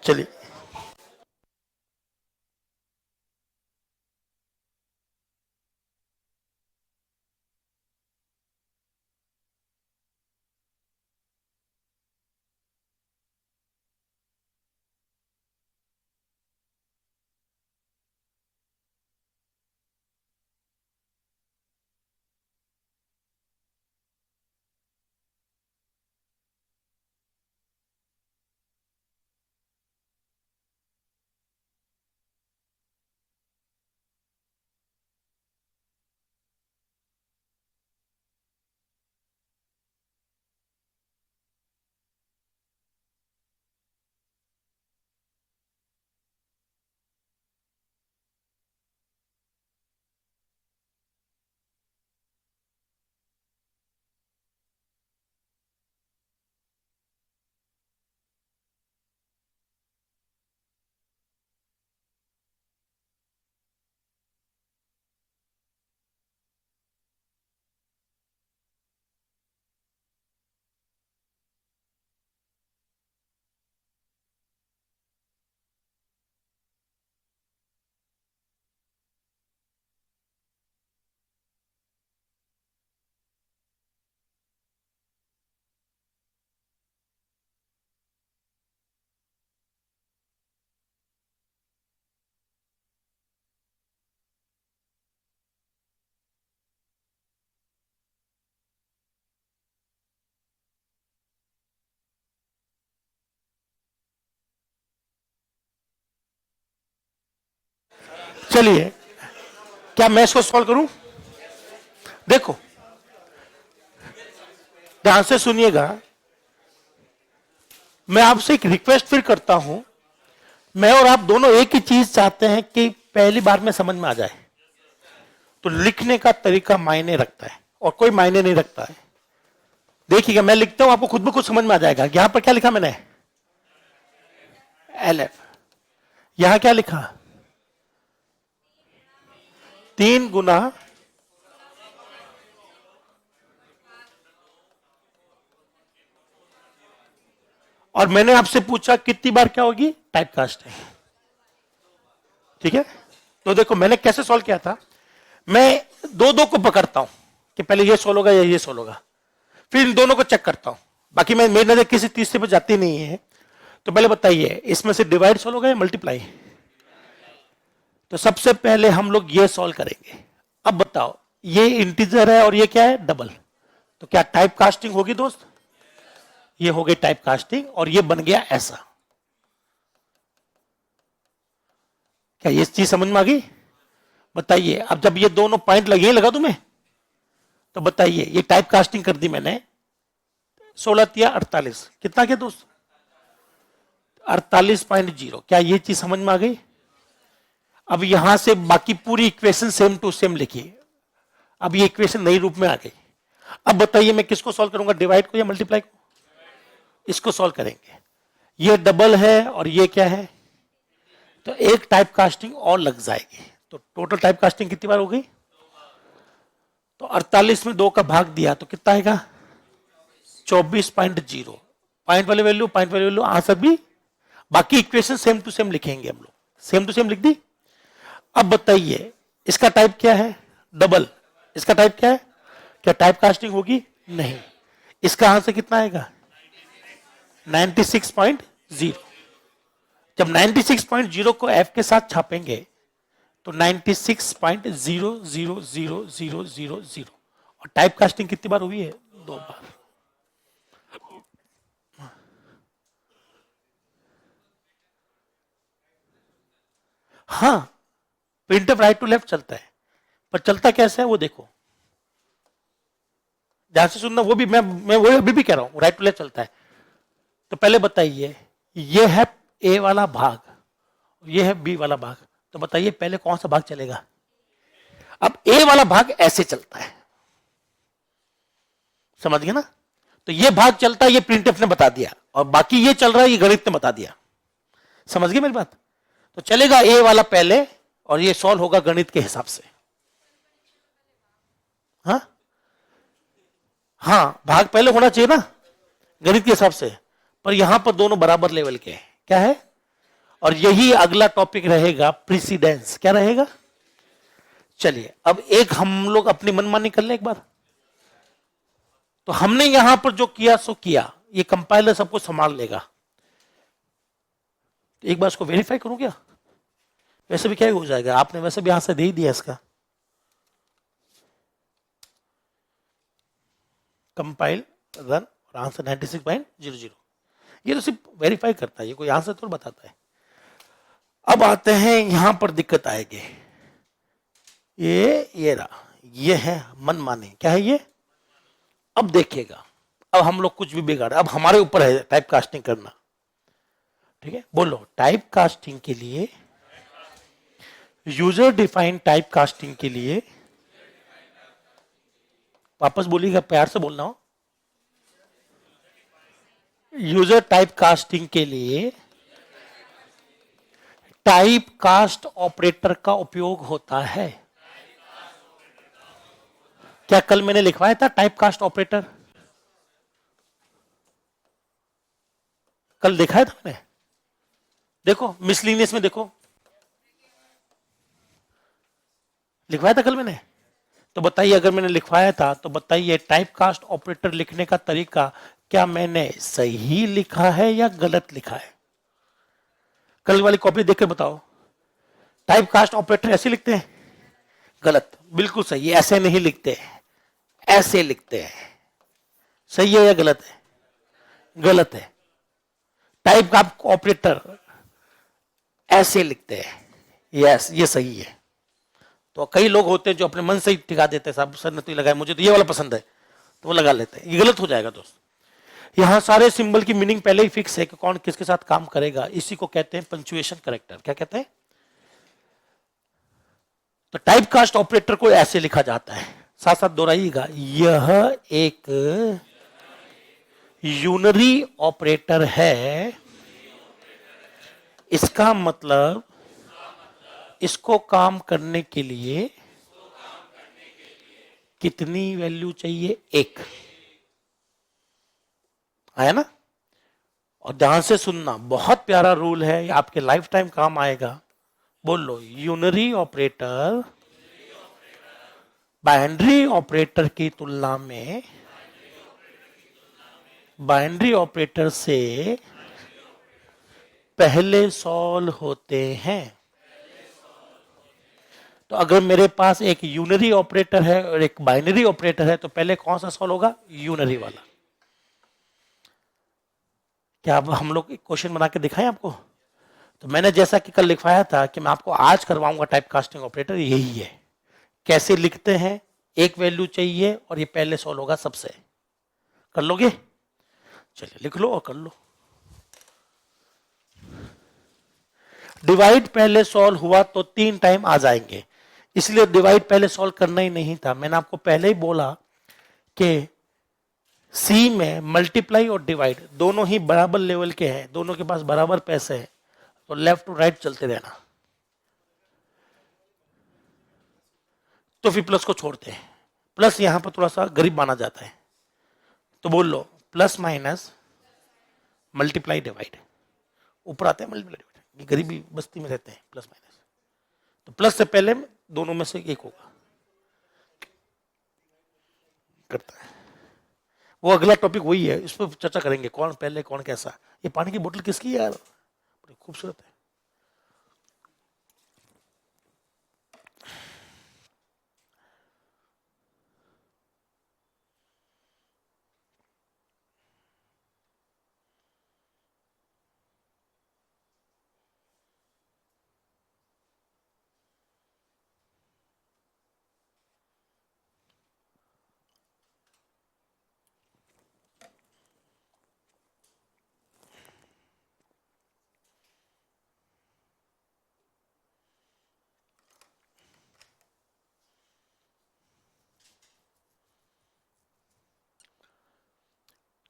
चलिए चलिए, क्या मैं इसको सॉल्व करूं? देखो, ध्यान से सुनिएगा, मैं आपसे एक रिक्वेस्ट फिर करता हूं। मैं और आप दोनों एक ही चीज चाहते हैं कि पहली बार में समझ में आ जाए। तो लिखने का तरीका मायने रखता है और कोई मायने नहीं रखता है। देखिएगा, मैं लिखता हूं, आपको खुद ब खुद समझ में आ जाएगा। यहां पर क्या लिखा मैंने? LF। यहां क्या लिखा? 3 गुना और मैंने आपसे पूछा कितनी बार क्या होगी? Type casting. ठीक है, तो देखो मैंने कैसे सॉल्व किया था। मैं दो को पकड़ता हूं कि पहले ये सोल्व होगा या ये सोल्व होगा, फिर इन दोनों को चेक करता हूं। बाकी मैं मेरी नजर किसी तीसरे पर जाती नहीं है। तो पहले बताइए, इसमें से डिवाइड सोल्व होगा या मल्टीप्लाई? तो सबसे पहले हम लोग ये सॉल्व करेंगे। अब बताओ, ये इंटीजर है और ये क्या है? डबल। तो क्या टाइप कास्टिंग होगी दोस्त? ये हो गई टाइप कास्टिंग और ये बन गया ऐसा। क्या ये चीज समझ में आ गई? बताइए, अब जब ये दोनों पॉइंट लगे, लगा तुम्हें? तो बताइए, ये टाइप कास्टिंग कर दी मैंने। 16 या 48, कितना क्या दोस्त? 48.0। क्या ये चीज समझ में आ गई? अब यहां से बाकी पूरी इक्वेशन सेम टू सेम लिखिए। अब ये इक्वेशन नई रूप में आ गई। अब बताइए, मैं किसको सॉल्व करूंगा? डिवाइड को या मल्टीप्लाई को? इसको सॉल्व करेंगे। ये डबल है और ये क्या है? तो एक टाइप कास्टिंग और लग जाएगी। तो टोटल टाइप कास्टिंग कितनी बार हो गई? तो 48 में 2 का भाग दिया तो कितना आएगा? 24.0। पॉइंट वाली वैल्यू आंसर भी। बाकी इक्वेशन सेम टू सेम लिखेंगे हम लोग। सेम टू सेम लिख दी। अब बताइए, इसका टाइप क्या है? डबल। इसका टाइप क्या है? क्या टाइप कास्टिंग होगी? नहीं। इसका आंसर कितना आएगा? 96.0। जब 96.0 को F के साथ छापेंगे तो 96.0000000 और टाइप कास्टिंग कितनी बार हुई है? 2 बार। हाँ, प्रिंटफ राइट टू लेफ्ट चलता है, पर चलता कैसे है वो देखो। ध्यान से सुनना, वो भी मैं वो अभी भी कह रहा हूं, राइट टू लेफ्ट चलता है। तो पहले बताइए, ये है ए वाला भाग, ये है बी वाला भाग। तो बताइए पहले कौन सा भाग चलेगा? अब ए वाला भाग ऐसे चलता है, समझ गए ना? तो ये भाग चलता है, ये प्रिंटफ ने बता दिया, और बाकी ये चल रहा है, ये गणित ने बता दिया। समझ गए मेरी बात? तो चलेगा ए वाला पहले और ये सॉल्व होगा गणित के हिसाब से। हाँ हाँ, भाग पहले होना चाहिए ना गणित के हिसाब से, पर यहां पर दोनों बराबर लेवल के हैं। क्या है? और यही अगला टॉपिक रहेगा, प्रीसीडेंस। क्या रहेगा? चलिए, अब एक हम लोग अपनी मनमानी कर ले एक बार। तो हमने यहां पर जो किया सो किया, ये कंपाइलर सबको संभाल लेगा। एक बार इसको वेरीफाई करूं क्या? वैसे भी क्या हो जाएगा, आपने वैसे भी आंसर दे ही दिया इसका। कंपाइल, रन, और आंसर 96.00। ये तो सिर्फ वेरीफाई करता है, ये कोई आंसर तो बताता है। अब आते हैं यहां पर दिक्कत आएगी। ये रहा, ये है मनमानी। क्या है ये? अब देखिएगा, अब हम लोग कुछ भी बिगाड़, अब हमारे ऊपर है टाइप कास्टिंग करना। ठीक है, बोलो। टाइप कास्टिंग के लिए, यूजर डिफाइंड टाइप कास्टिंग के लिए, वापस बोलिएगा, प्यार से बोलना हो। यूजर टाइप कास्टिंग के लिए टाइप कास्ट ऑपरेटर का उपयोग होता है। क्या कल मैंने लिखवाया था टाइप कास्ट ऑपरेटर? कल दिखाया था मैंने, देखो मिसलिनियस में देखो, लिखवाया था कल मैंने। तो बताइए, अगर मैंने लिखवाया था तो बताइए, टाइप कास्ट ऑपरेटर लिखने का तरीका क्या मैंने सही लिखा है या गलत लिखा है? कल वाली कॉपी देखकर बताओ। टाइप कास्ट ऑपरेटर ऐसे लिखते हैं? गलत। बिल्कुल सही, ऐसे नहीं लिखते, ऐसे लिखते हैं। सही है या गलत है? गलत है। टाइप का ऑपरेटर ऐसे लिखते हैं। यस, ये सही है। तो कई लोग होते हैं जो अपने मन से ही टिका देते हैं, साहब सर ने तो ये लगाया, मुझे तो ये वाला पसंद है, तो वो लगा लेते हैं। ये गलत हो जाएगा दोस्त। यहां सारे सिंबल की मीनिंग पहले ही फिक्स है कि कौन किसके साथ काम करेगा। इसी को कहते हैं पंक्चुएशन करेक्टर। क्या कहते हैं? तो टाइप कास्ट ऑपरेटर को ऐसे लिखा जाता है, साथ साथ दोहराइएगा, यह एक यूनरी ऑपरेटर है। इसका मतलब इसको काम करने के लिए कितनी वैल्यू चाहिए? एक। आया ना? और ध्यान से सुनना, बहुत प्यारा रूल है, ये आपके लाइफ टाइम काम आएगा। बोल लो, यूनरी ऑपरेटर बाइनरी ऑपरेटर की तुलना में बाइनरी ऑपरेटर से पहले सॉल्व होते हैं। तो अगर मेरे पास एक यूनरी ऑपरेटर है और एक बाइनरी ऑपरेटर है, तो पहले कौन सा सॉल्व होगा? यूनरी वाला। क्या अब हम लोग क्वेश्चन बना के दिखाएं आपको? तो मैंने जैसा कि कल लिखवाया था कि मैं आपको आज करवाऊंगा टाइप कास्टिंग ऑपरेटर, यही है। कैसे लिखते हैं? एक वैल्यू चाहिए और ये पहले सॉल्व होगा सबसे। कर लोगे? चलिए लिख लो और कर लो। डिवाइड पहले सॉल्व हुआ तो 3 टाइम आ जाएंगे, इसलिए डिवाइड पहले सॉल्व करना ही नहीं था। मैंने आपको पहले ही बोला कि सी में मल्टीप्लाई और डिवाइड दोनों ही बराबर लेवल के हैं, दोनों के पास बराबर पैसे हैं, तो लेफ्ट टू राइट चलते रहना। तो फिर प्लस को छोड़ते हैं, प्लस यहां पर थोड़ा सा गरीब माना जाता है, तो बोल लो प्लस माइनस मल्टीप्लाई डिवाइड। ऊपर आते हैं मल्टीप्लाई डिवाइड, ये गरीबी बस्ती में रहते हैं, प्लस माइनस। तो प्लस से पहले दोनों में से एक होगा, करता है वो। अगला टॉपिक वही है, इस पर चर्चा करेंगे, कौन पहले कौन कैसा। ये पानी की बोतल किसकी है यार? बड़ी खूबसूरत है।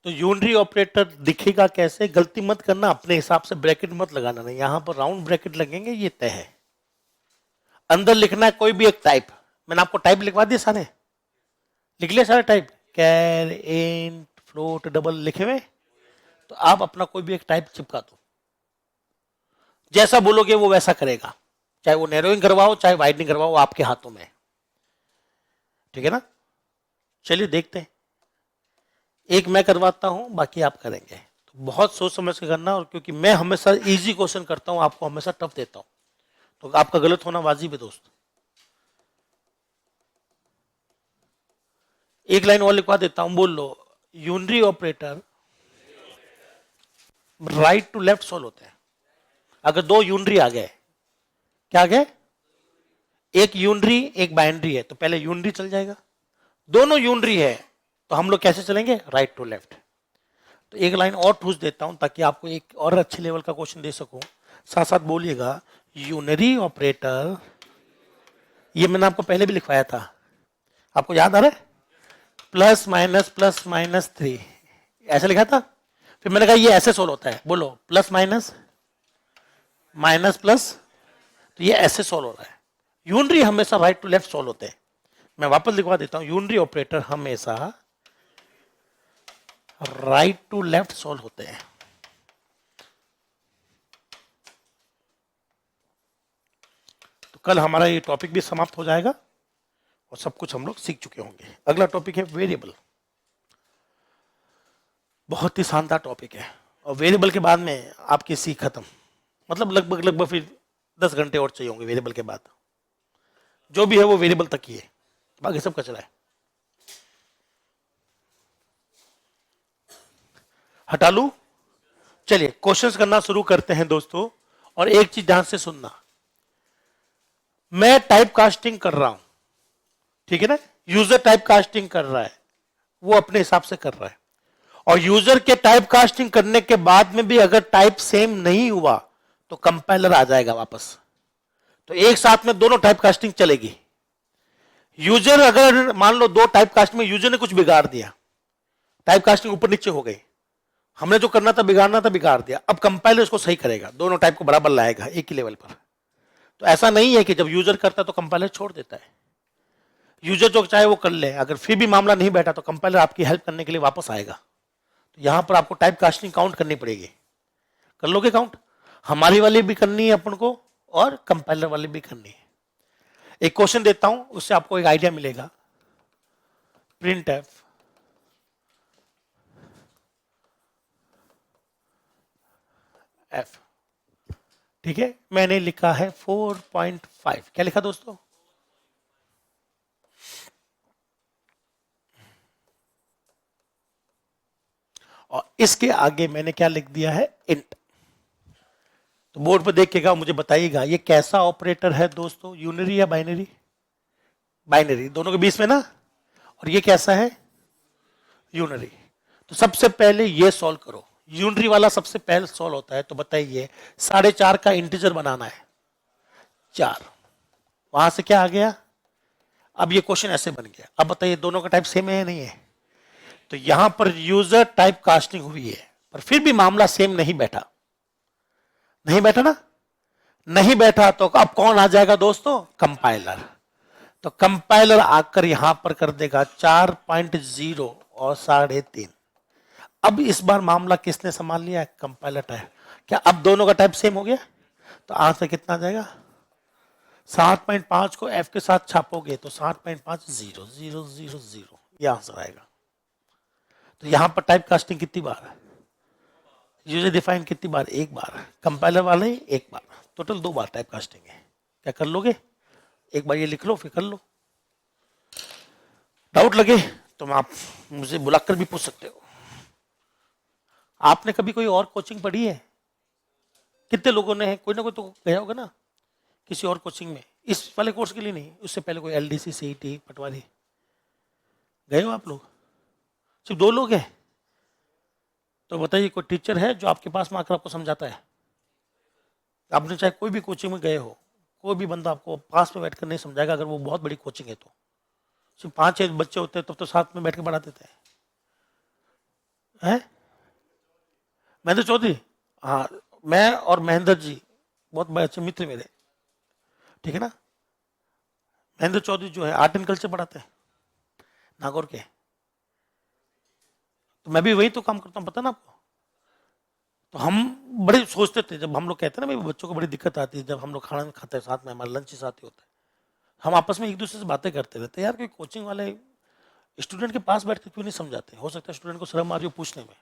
तो यूनरी ऑपरेटर दिखेगा कैसे? गलती मत करना, अपने हिसाब से ब्रैकेट मत लगाना, नहीं यहां पर राउंड ब्रैकेट लगेंगे, ये तय है। अंदर लिखना है कोई भी एक टाइप। मैंने आपको टाइप लिखवा दिए सारे, लिख लिया सारे टाइप, कैर, इंट, फ्लोट, डबल लिखे हुए। तो आप अपना कोई भी एक टाइप चिपका दो, जैसा बोलोगे वो वैसा करेगा, चाहे वो नैरोइंग करवाओ चाहे वाइडनिंग करवाओ, आपके हाथों में। ठीक है ना? चलिए देखते हैं, एक मैं करवाता हूं, बाकी आप करेंगे। तो बहुत सोच समझ के करना, और क्योंकि मैं हमेशा इजी क्वेश्चन करता हूं, आपको हमेशा टफ देता हूं, तो आपका गलत होना वाजिब है दोस्त। एक लाइन और लिखवा देता हूं, बोल लो, unary operator right to left solve होते हैं। अगर दो यूनरी आ गए, क्या आ गए? एक यूनरी एक बाइनरी है, तो पहले यूनरी चल जाएगा। दोनों यूनरी है तो हम लोग कैसे चलेंगे? Right to left. तो एक लाइन और ठूस देता हूं ताकि आपको एक और अच्छे लेवल का क्वेश्चन दे सकूं। साथ साथ बोलिएगा, यूनरी ऑपरेटर, ये मैंने आपको पहले भी लिखवाया था, आपको याद आ रहा है? प्लस माइनस 3 ऐसे लिखा था। फिर मैंने कहा ये ऐसे सोल्व होता है, बोलो प्लस माइनस माइनस प्लस, तो ये ऐसे सोल्व हो रहा है। यूनरी हमेशा राइट टू लेफ्ट सोल्व होते हैं। मैं वापस लिखवा देता हूं, यूनरी ऑपरेटर हमेशा राइट टू लेफ्ट सोल्व होते हैं। तो कल हमारा ये टॉपिक भी समाप्त हो जाएगा और सब कुछ हम लोग सीख चुके होंगे। अगला टॉपिक है वेरिएबल। बहुत ही शानदार टॉपिक है, और वेरिएबल के बाद में आपकी सी खत्म, मतलब लगभग फिर 10 घंटे और चाहिए होंगे वेरिएबल के बाद। जो भी है वो वेरिएबल तक ही है, बाकी सब कचरा है। हटा लू? चलिए क्वेश्चंस करना शुरू करते हैं दोस्तों। और एक चीज ध्यान से सुनना, मैं टाइप कास्टिंग कर रहा हूं, ठीक है ना, यूजर टाइप कास्टिंग कर रहा है, वो अपने हिसाब से कर रहा है, और यूजर के टाइप कास्टिंग करने के बाद में भी अगर टाइप सेम नहीं हुआ तो कंपाइलर आ जाएगा वापस। तो एक साथ में दोनों टाइप कास्टिंग चलेगी। यूजर अगर मान लो दो टाइप कास्ट में यूजर ने कुछ बिगाड़ दिया, टाइप कास्टिंग ऊपर नीचे हो गई, हमने जो करना था बिगाड़ना था बिगाड़ दिया, अब कंपाइलर उसको सही करेगा, दोनों टाइप को बराबर लाएगा एक ही लेवल पर। तो ऐसा नहीं है कि जब यूजर करता है तो कंपाइलर छोड़ देता है, यूजर जो चाहे वो कर ले, अगर फिर भी मामला नहीं बैठा तो कंपाइलर आपकी हेल्प करने के लिए वापस आएगा। तो यहां पर आपको टाइप कास्टिंग काउंट करनी पड़ेगी, कर लोगे काउंट? हमारी वाली भी करनी है अपन को और कंपाइलर वाली भी करनी है। एक क्वेश्चन देता हूं, उससे आपको एक आइडिया मिलेगा। प्रिंट एफ, ठीक है, मैंने लिखा है 4.5, क्या लिखा दोस्तों? और इसके आगे मैंने क्या लिख दिया है? इंट। तो बोर्ड पर देखिएगा, मुझे बताइएगा ये कैसा ऑपरेटर है दोस्तों, यूनरी या बाइनरी? बाइनरी, दोनों के बीच में ना। और ये कैसा है? यूनरी। तो सबसे पहले ये सॉल्व करो, यूनरी वाला सबसे पहले सॉल्व होता है। तो बताइए 4.5 का इंटीजर बनाना है 4, वहां से क्या आ गया? अब ये क्वेश्चन ऐसे बन गया। अब बताइए दोनों का टाइप सेम है या नहीं है? तो यहां पर यूजर टाइप कास्टिंग हुई है, पर फिर भी मामला सेम नहीं बैठा, नहीं बैठा ना, नहीं बैठा। तो अब कौन आ जाएगा दोस्तों? कंपाइलर। तो कंपाइलर आकर यहां पर कर देगा 4.0 और 3.5। अब इस बार मामला किसने संभाल लिया? Compiler type. क्या अब दोनों का टाइप सेम हो गया? तो आंसर कितना आ जाएगा? 7.5 को एफ के साथ छापोगे तो 7.5 0 0 0 0, ये आंसर आएगा। तो यहां पर टाइप कास्टिंग कितनी बार है? यूजर डिफाइन कितनी बार? एक बार। कंपाइलर वाले एक बार, टोटल 2 बार टाइप कास्टिंग है। क्या कर लोगे? एक बार ये लिख लो फिर कर लो। डाउट लगे तो आप मुझे बुलाकर भी पूछ सकते हो। आपने कभी कोई और कोचिंग पढ़ी है? कितने लोगों ने? कोई ना कोई तो गया होगा ना किसी और कोचिंग में, इस वाले कोर्स के लिए नहीं, उससे पहले कोई एलडीसी, सीईटी, पटवारी गए हो आप लोग? सिर्फ 2 लोग हैं? तो बताइए कोई टीचर है जो आपके पास में आकर आपको समझाता है? आपने चाहे कोई भी कोचिंग में गए हो, कोई भी बंदा आपको पास में बैठकर नहीं समझाएगा, अगर वो बहुत बड़ी कोचिंग है तो। सिर्फ 5-6 बच्चे होते हैं तब तो साथ में बैठ के पढ़ा देते हैं। महेंद्र चौधरी, हाँ, मैं और महेंद्र जी बहुत बड़े अच्छे मित्र मेरे, ठीक है ना। महेंद्र चौधरी जो है आर्ट एंड कल्चर पढ़ाते हैं नागौर के। तो मैं भी वही तो काम करता हूँ, पता ना आपको। तो हम बड़े सोचते थे, जब हम लोग कहते हैं ना बच्चों को बड़ी दिक्कत आती है, जब हम लोग खाना खाते हैं साथ में, हमारा लंच साथ ही होता है, हम आपस में एक दूसरे से बातें करते रहते हैं, यार कोई कोचिंग वाले स्टूडेंट के पास बैठ के क्यों नहीं समझाते? हो सकता है स्टूडेंट को शर्म आ रही हो पूछने में।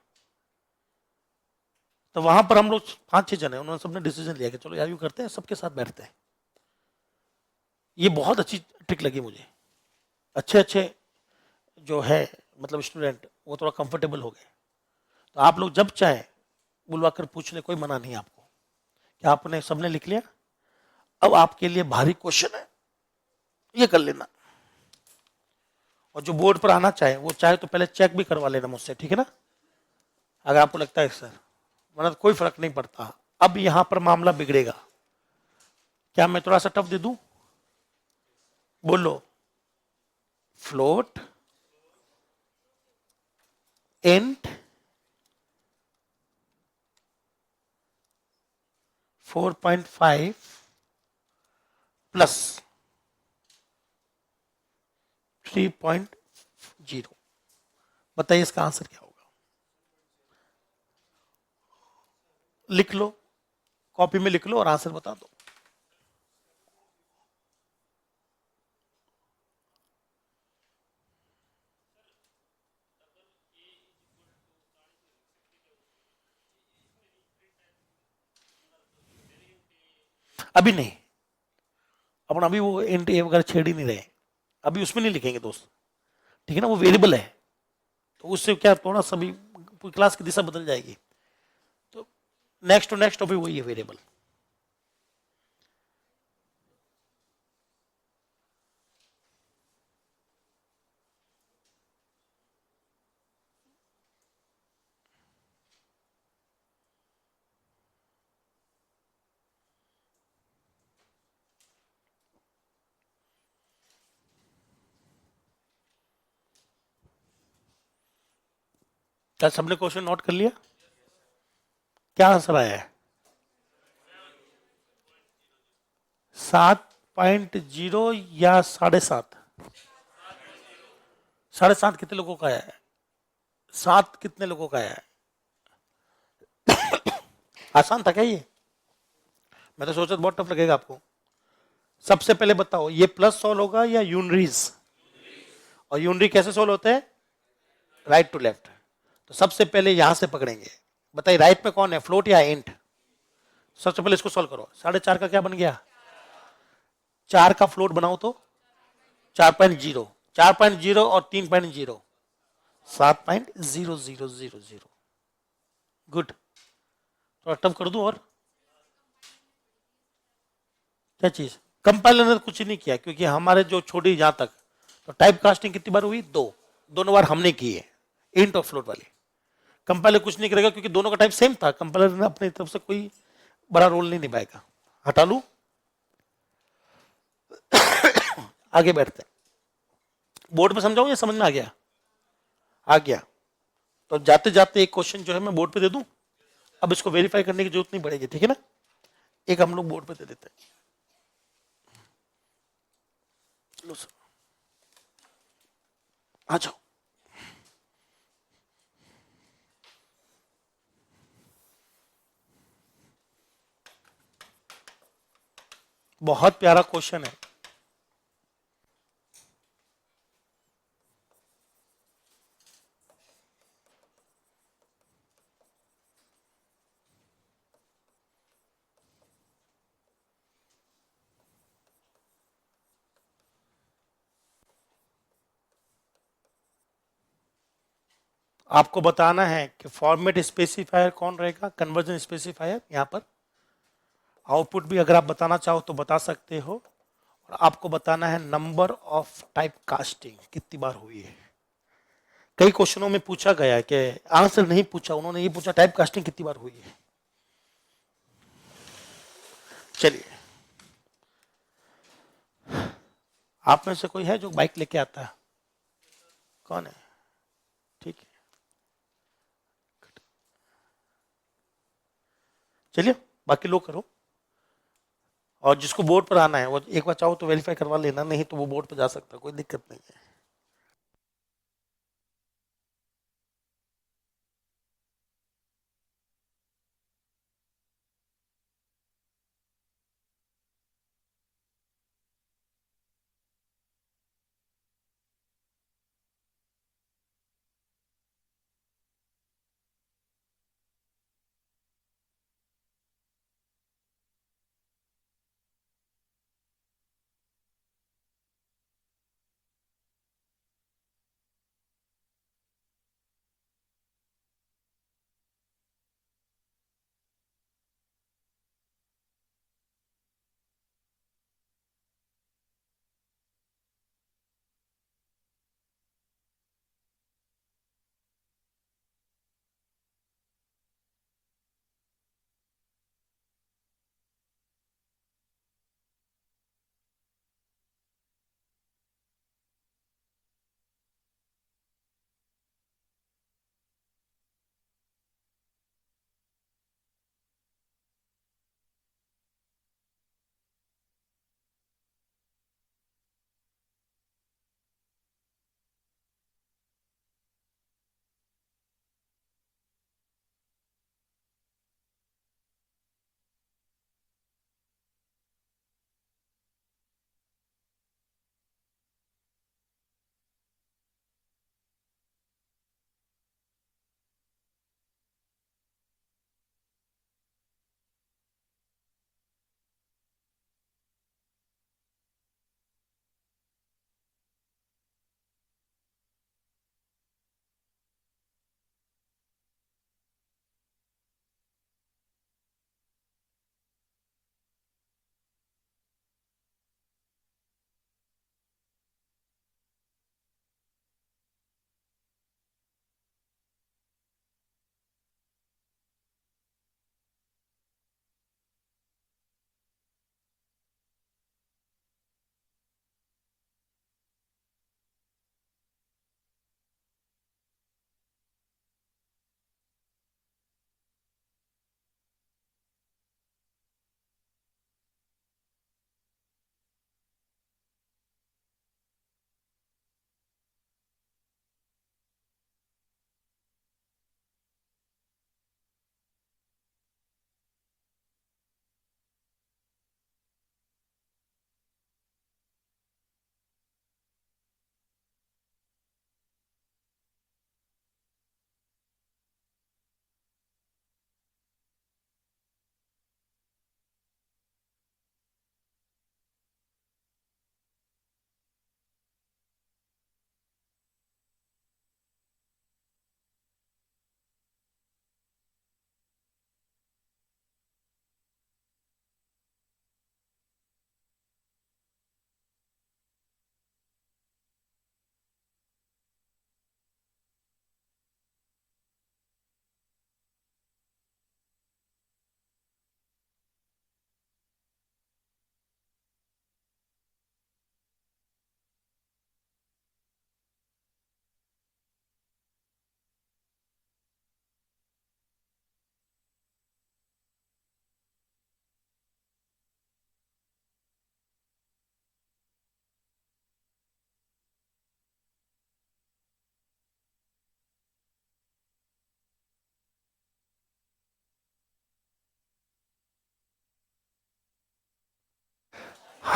तो वहां पर हम लोग 5-6 जन है, उन्होंने सबने डिसीजन लिया कि चलो यार यूं करते हैं, सबके साथ बैठते हैं। ये बहुत अच्छी ट्रिक लगी मुझे। अच्छे अच्छे जो है मतलब स्टूडेंट वो थोड़ा कंफर्टेबल हो गए। तो आप लोग जब चाहे बुलवा कर पूछ ले, कोई मना नहीं आपको। क्या आपने सबने लिख लिया? अब आपके लिए भारी क्वेश्चन है, ये कर लेना। और जो बोर्ड पर आना चाहे वो चाहे तो पहले चेक भी करवा लेना मुझसे, ठीक है ना, अगर आपको लगता है सर, वरना कोई फर्क नहीं पड़ता। अब यहां पर मामला बिगड़ेगा। क्या मैं थोड़ा सा टफ दे दूं? बोलो। Float, int, 4.5 plus 3.0। बताइए इसका आंसर क्या होगा? लिख लो, कॉपी में लिख लो और आंसर बता दो। अभी नहीं, अपन अभी वो इंट ए वगैरह छेड़ ही नहीं रहे, अभी उसमें नहीं लिखेंगे दोस्त, ठीक है ना, वो वेरिएबल है। तो उससे क्या थोड़ा सा भी क्लास की दिशा बदल जाएगी। तो नेक्स्ट टू नेक्स्ट टॉपिक वही है, वेरिएबल। क्या सबने क्वेश्चन नोट कर लिया? क्या आंसर आया है? 7.0 या 7.5? 7.5 कितने लोगों का आया है? 7 कितने लोगों का आया है? आसान था क्या ये? मैं तो सोचा बहुत टफ लगेगा आपको। सबसे पहले बताओ, ये प्लस सॉल्व होगा या यूनरीज? और यूनरी कैसे सॉल्व होते हैं? Right to left. तो सबसे पहले यहां से पकड़ेंगे। बताइए राइट में कौन है, फ्लोट या इंट? सबसे पहले इसको सॉल्व करो। 4.5 का क्या बन गया? 4 का फ्लोट बनाओ तो 4.0, 4.0 और 3.0, 7.0000। गुड। थोड़ा टफ कर दूं और? क्या चीज? कंपाइलर ने कुछ नहीं किया, क्योंकि हमारे जो छोड़ी जहां तक, तो टाइप कास्टिंग कितनी बार हुई? दोनों बार हमने की है, इंट और फ्लोट वाली। कंपाइलर कुछ नहीं करेगा क्योंकि दोनों का टाइप सेम था। कंपाइलर ने अपनी तरफ से कोई बड़ा रोल नहीं निभाएगा। हटा लू, आगे बैठते हैं। बोर्ड पे समझाऊं या समझ में आ गया? आ गया। तो जाते जाते एक क्वेश्चन जो है मैं बोर्ड पे दे दूं। अब इसको वेरीफाई करने की जरूरत नहीं पड़ेगी, ठीक है ना? एक हम लोग बोर्ड पे दे देते हैं। लो सर, आ जाओ। बहुत प्यारा क्वेश्चन है। आपको बताना है कि फॉर्मेट स्पेसिफायर कौन रहेगा, कन्वर्जन स्पेसिफायर। यहां पर आउटपुट भी अगर आप बताना चाहो तो बता सकते हो। और आपको बताना है नंबर ऑफ टाइप कास्टिंग कितनी बार हुई है। कई क्वेश्चनों में पूछा गया है कि आंसर नहीं पूछा, उन्होंने ये पूछा टाइप कास्टिंग कितनी बार हुई है। चलिए, आप में से कोई है जो बाइक लेके आता है? कौन है? ठीक है, चलिए बाकी लोग करो। और जिसको बोर्ड पर आना है वो एक बार चाहो तो वेरीफाई करवा लेना, नहीं तो वो बोर्ड पर जा सकता है, कोई दिक्कत नहीं है।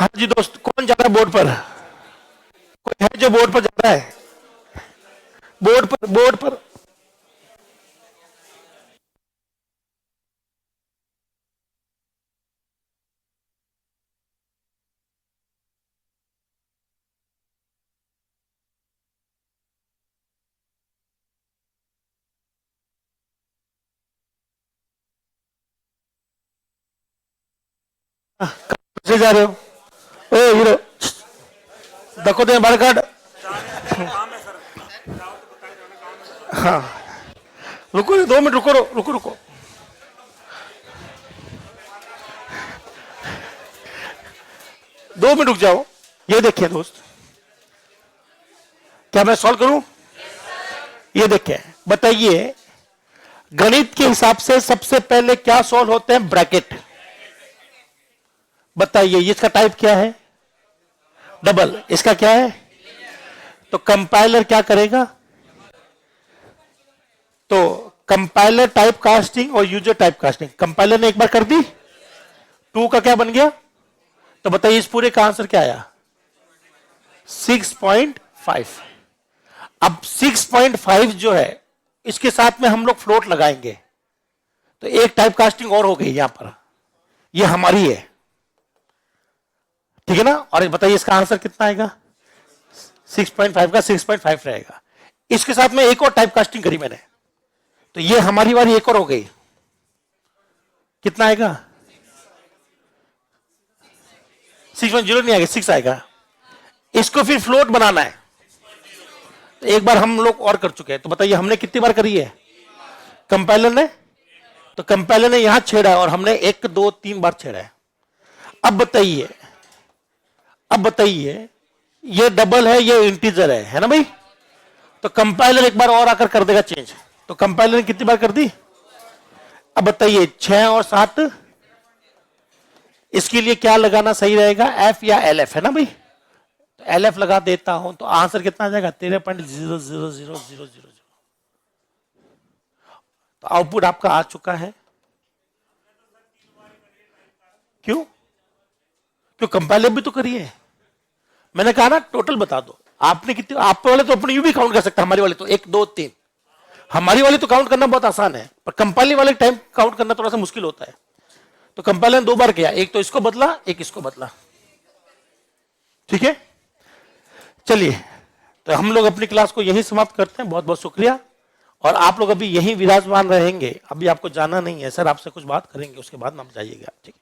हाँ जी दोस्त, कौन जा रहा है बोर्ड पर? कोई है जो बोर्ड पर जा रहा है? बोर्ड पर, बोर्ड पर। कैसे जा रहे हो? ओ हीरो, देखो दे बार कार्ड। हाँ, रुको 2 मिनट, रुको रुको रुको। दो मिनट रुक जाओ। ये देखिए दोस्त, क्या मैं सॉल्व करूं? ये देखिए, बताइए गणित के हिसाब से सबसे पहले क्या सॉल्व होते हैं? ब्रैकेट। बताइए इसका टाइप क्या है? डबल। इसका क्या है? तो कंपाइलर क्या करेगा? तो कंपाइलर टाइप कास्टिंग और यूजर टाइप कास्टिंग कंपाइलर ने एक बार कर दी, 2 का क्या बन गया? तो बताइए इस पूरे का आंसर क्या आया? 6.5। अब 6.5 जो है, इसके साथ में हम लोग फ्लोट लगाएंगे, तो एक टाइप कास्टिंग और हो गई यहां पर, ये हमारी है, ठीक है ना? और बताइए इसका आंसर कितना आएगा? 6.5 का 6.5 रहेगा। इसके साथ में एक और टाइप कास्टिंग करी मैंने, तो ये हमारी वाली एक और हो गई, कितना आएगा? 6.0 नहीं आएगा, 6 आएगा। इसको फिर फ्लोट बनाना है, तो एक बार हम लोग और कर चुके हैं, तो बताइए हमने कितनी बार करी है? कंपाइलर ने, तो कंपाइलर ने यहां छेड़ा है और हमने 1 2 3 बार छेड़ा है। अब बताइए, ये डबल है, ये इंटीजर है ना भाई? तो कंपाइलर एक बार और आकर कर देगा चेंज। तो कंपाइलर ने कितनी बार कर दी? अब बताइए 6 और 7, इसके लिए क्या लगाना सही रहेगा? एफ या एल एफ, है ना भाई? तो एल एफ लगा देता हूं, तो आंसर कितना आ जाएगा? 13.00000। तो आउटपुट आपका आ चुका है। क्यों? क्यों? कंपाइलर भी तो करिए। मैंने कहा ना टोटल बता दो। आपने कितनी, आप वाले तो अपने यू भी काउंट कर सकते हैं, हमारी वाले तो 1 2 3, हमारी वाली तो काउंट करना बहुत आसान है, पर कंपाइलर वाले टाइम काउंट करना थोड़ा सा मुश्किल होता है। तो कंपाइलर ने 2 बार किया, एक तो इसको बदला, एक इसको बदला, ठीक है? चलिए, तो हम लोग अपनी क्लास को यही समाप्त करते हैं। बहुत बहुत शुक्रिया। और आप लोग अभी यही विराजमान रहेंगे, अभी आपको जाना नहीं है, सर आपसे कुछ बात करेंगे, उसके बाद आप जाइएगा, ठीक है?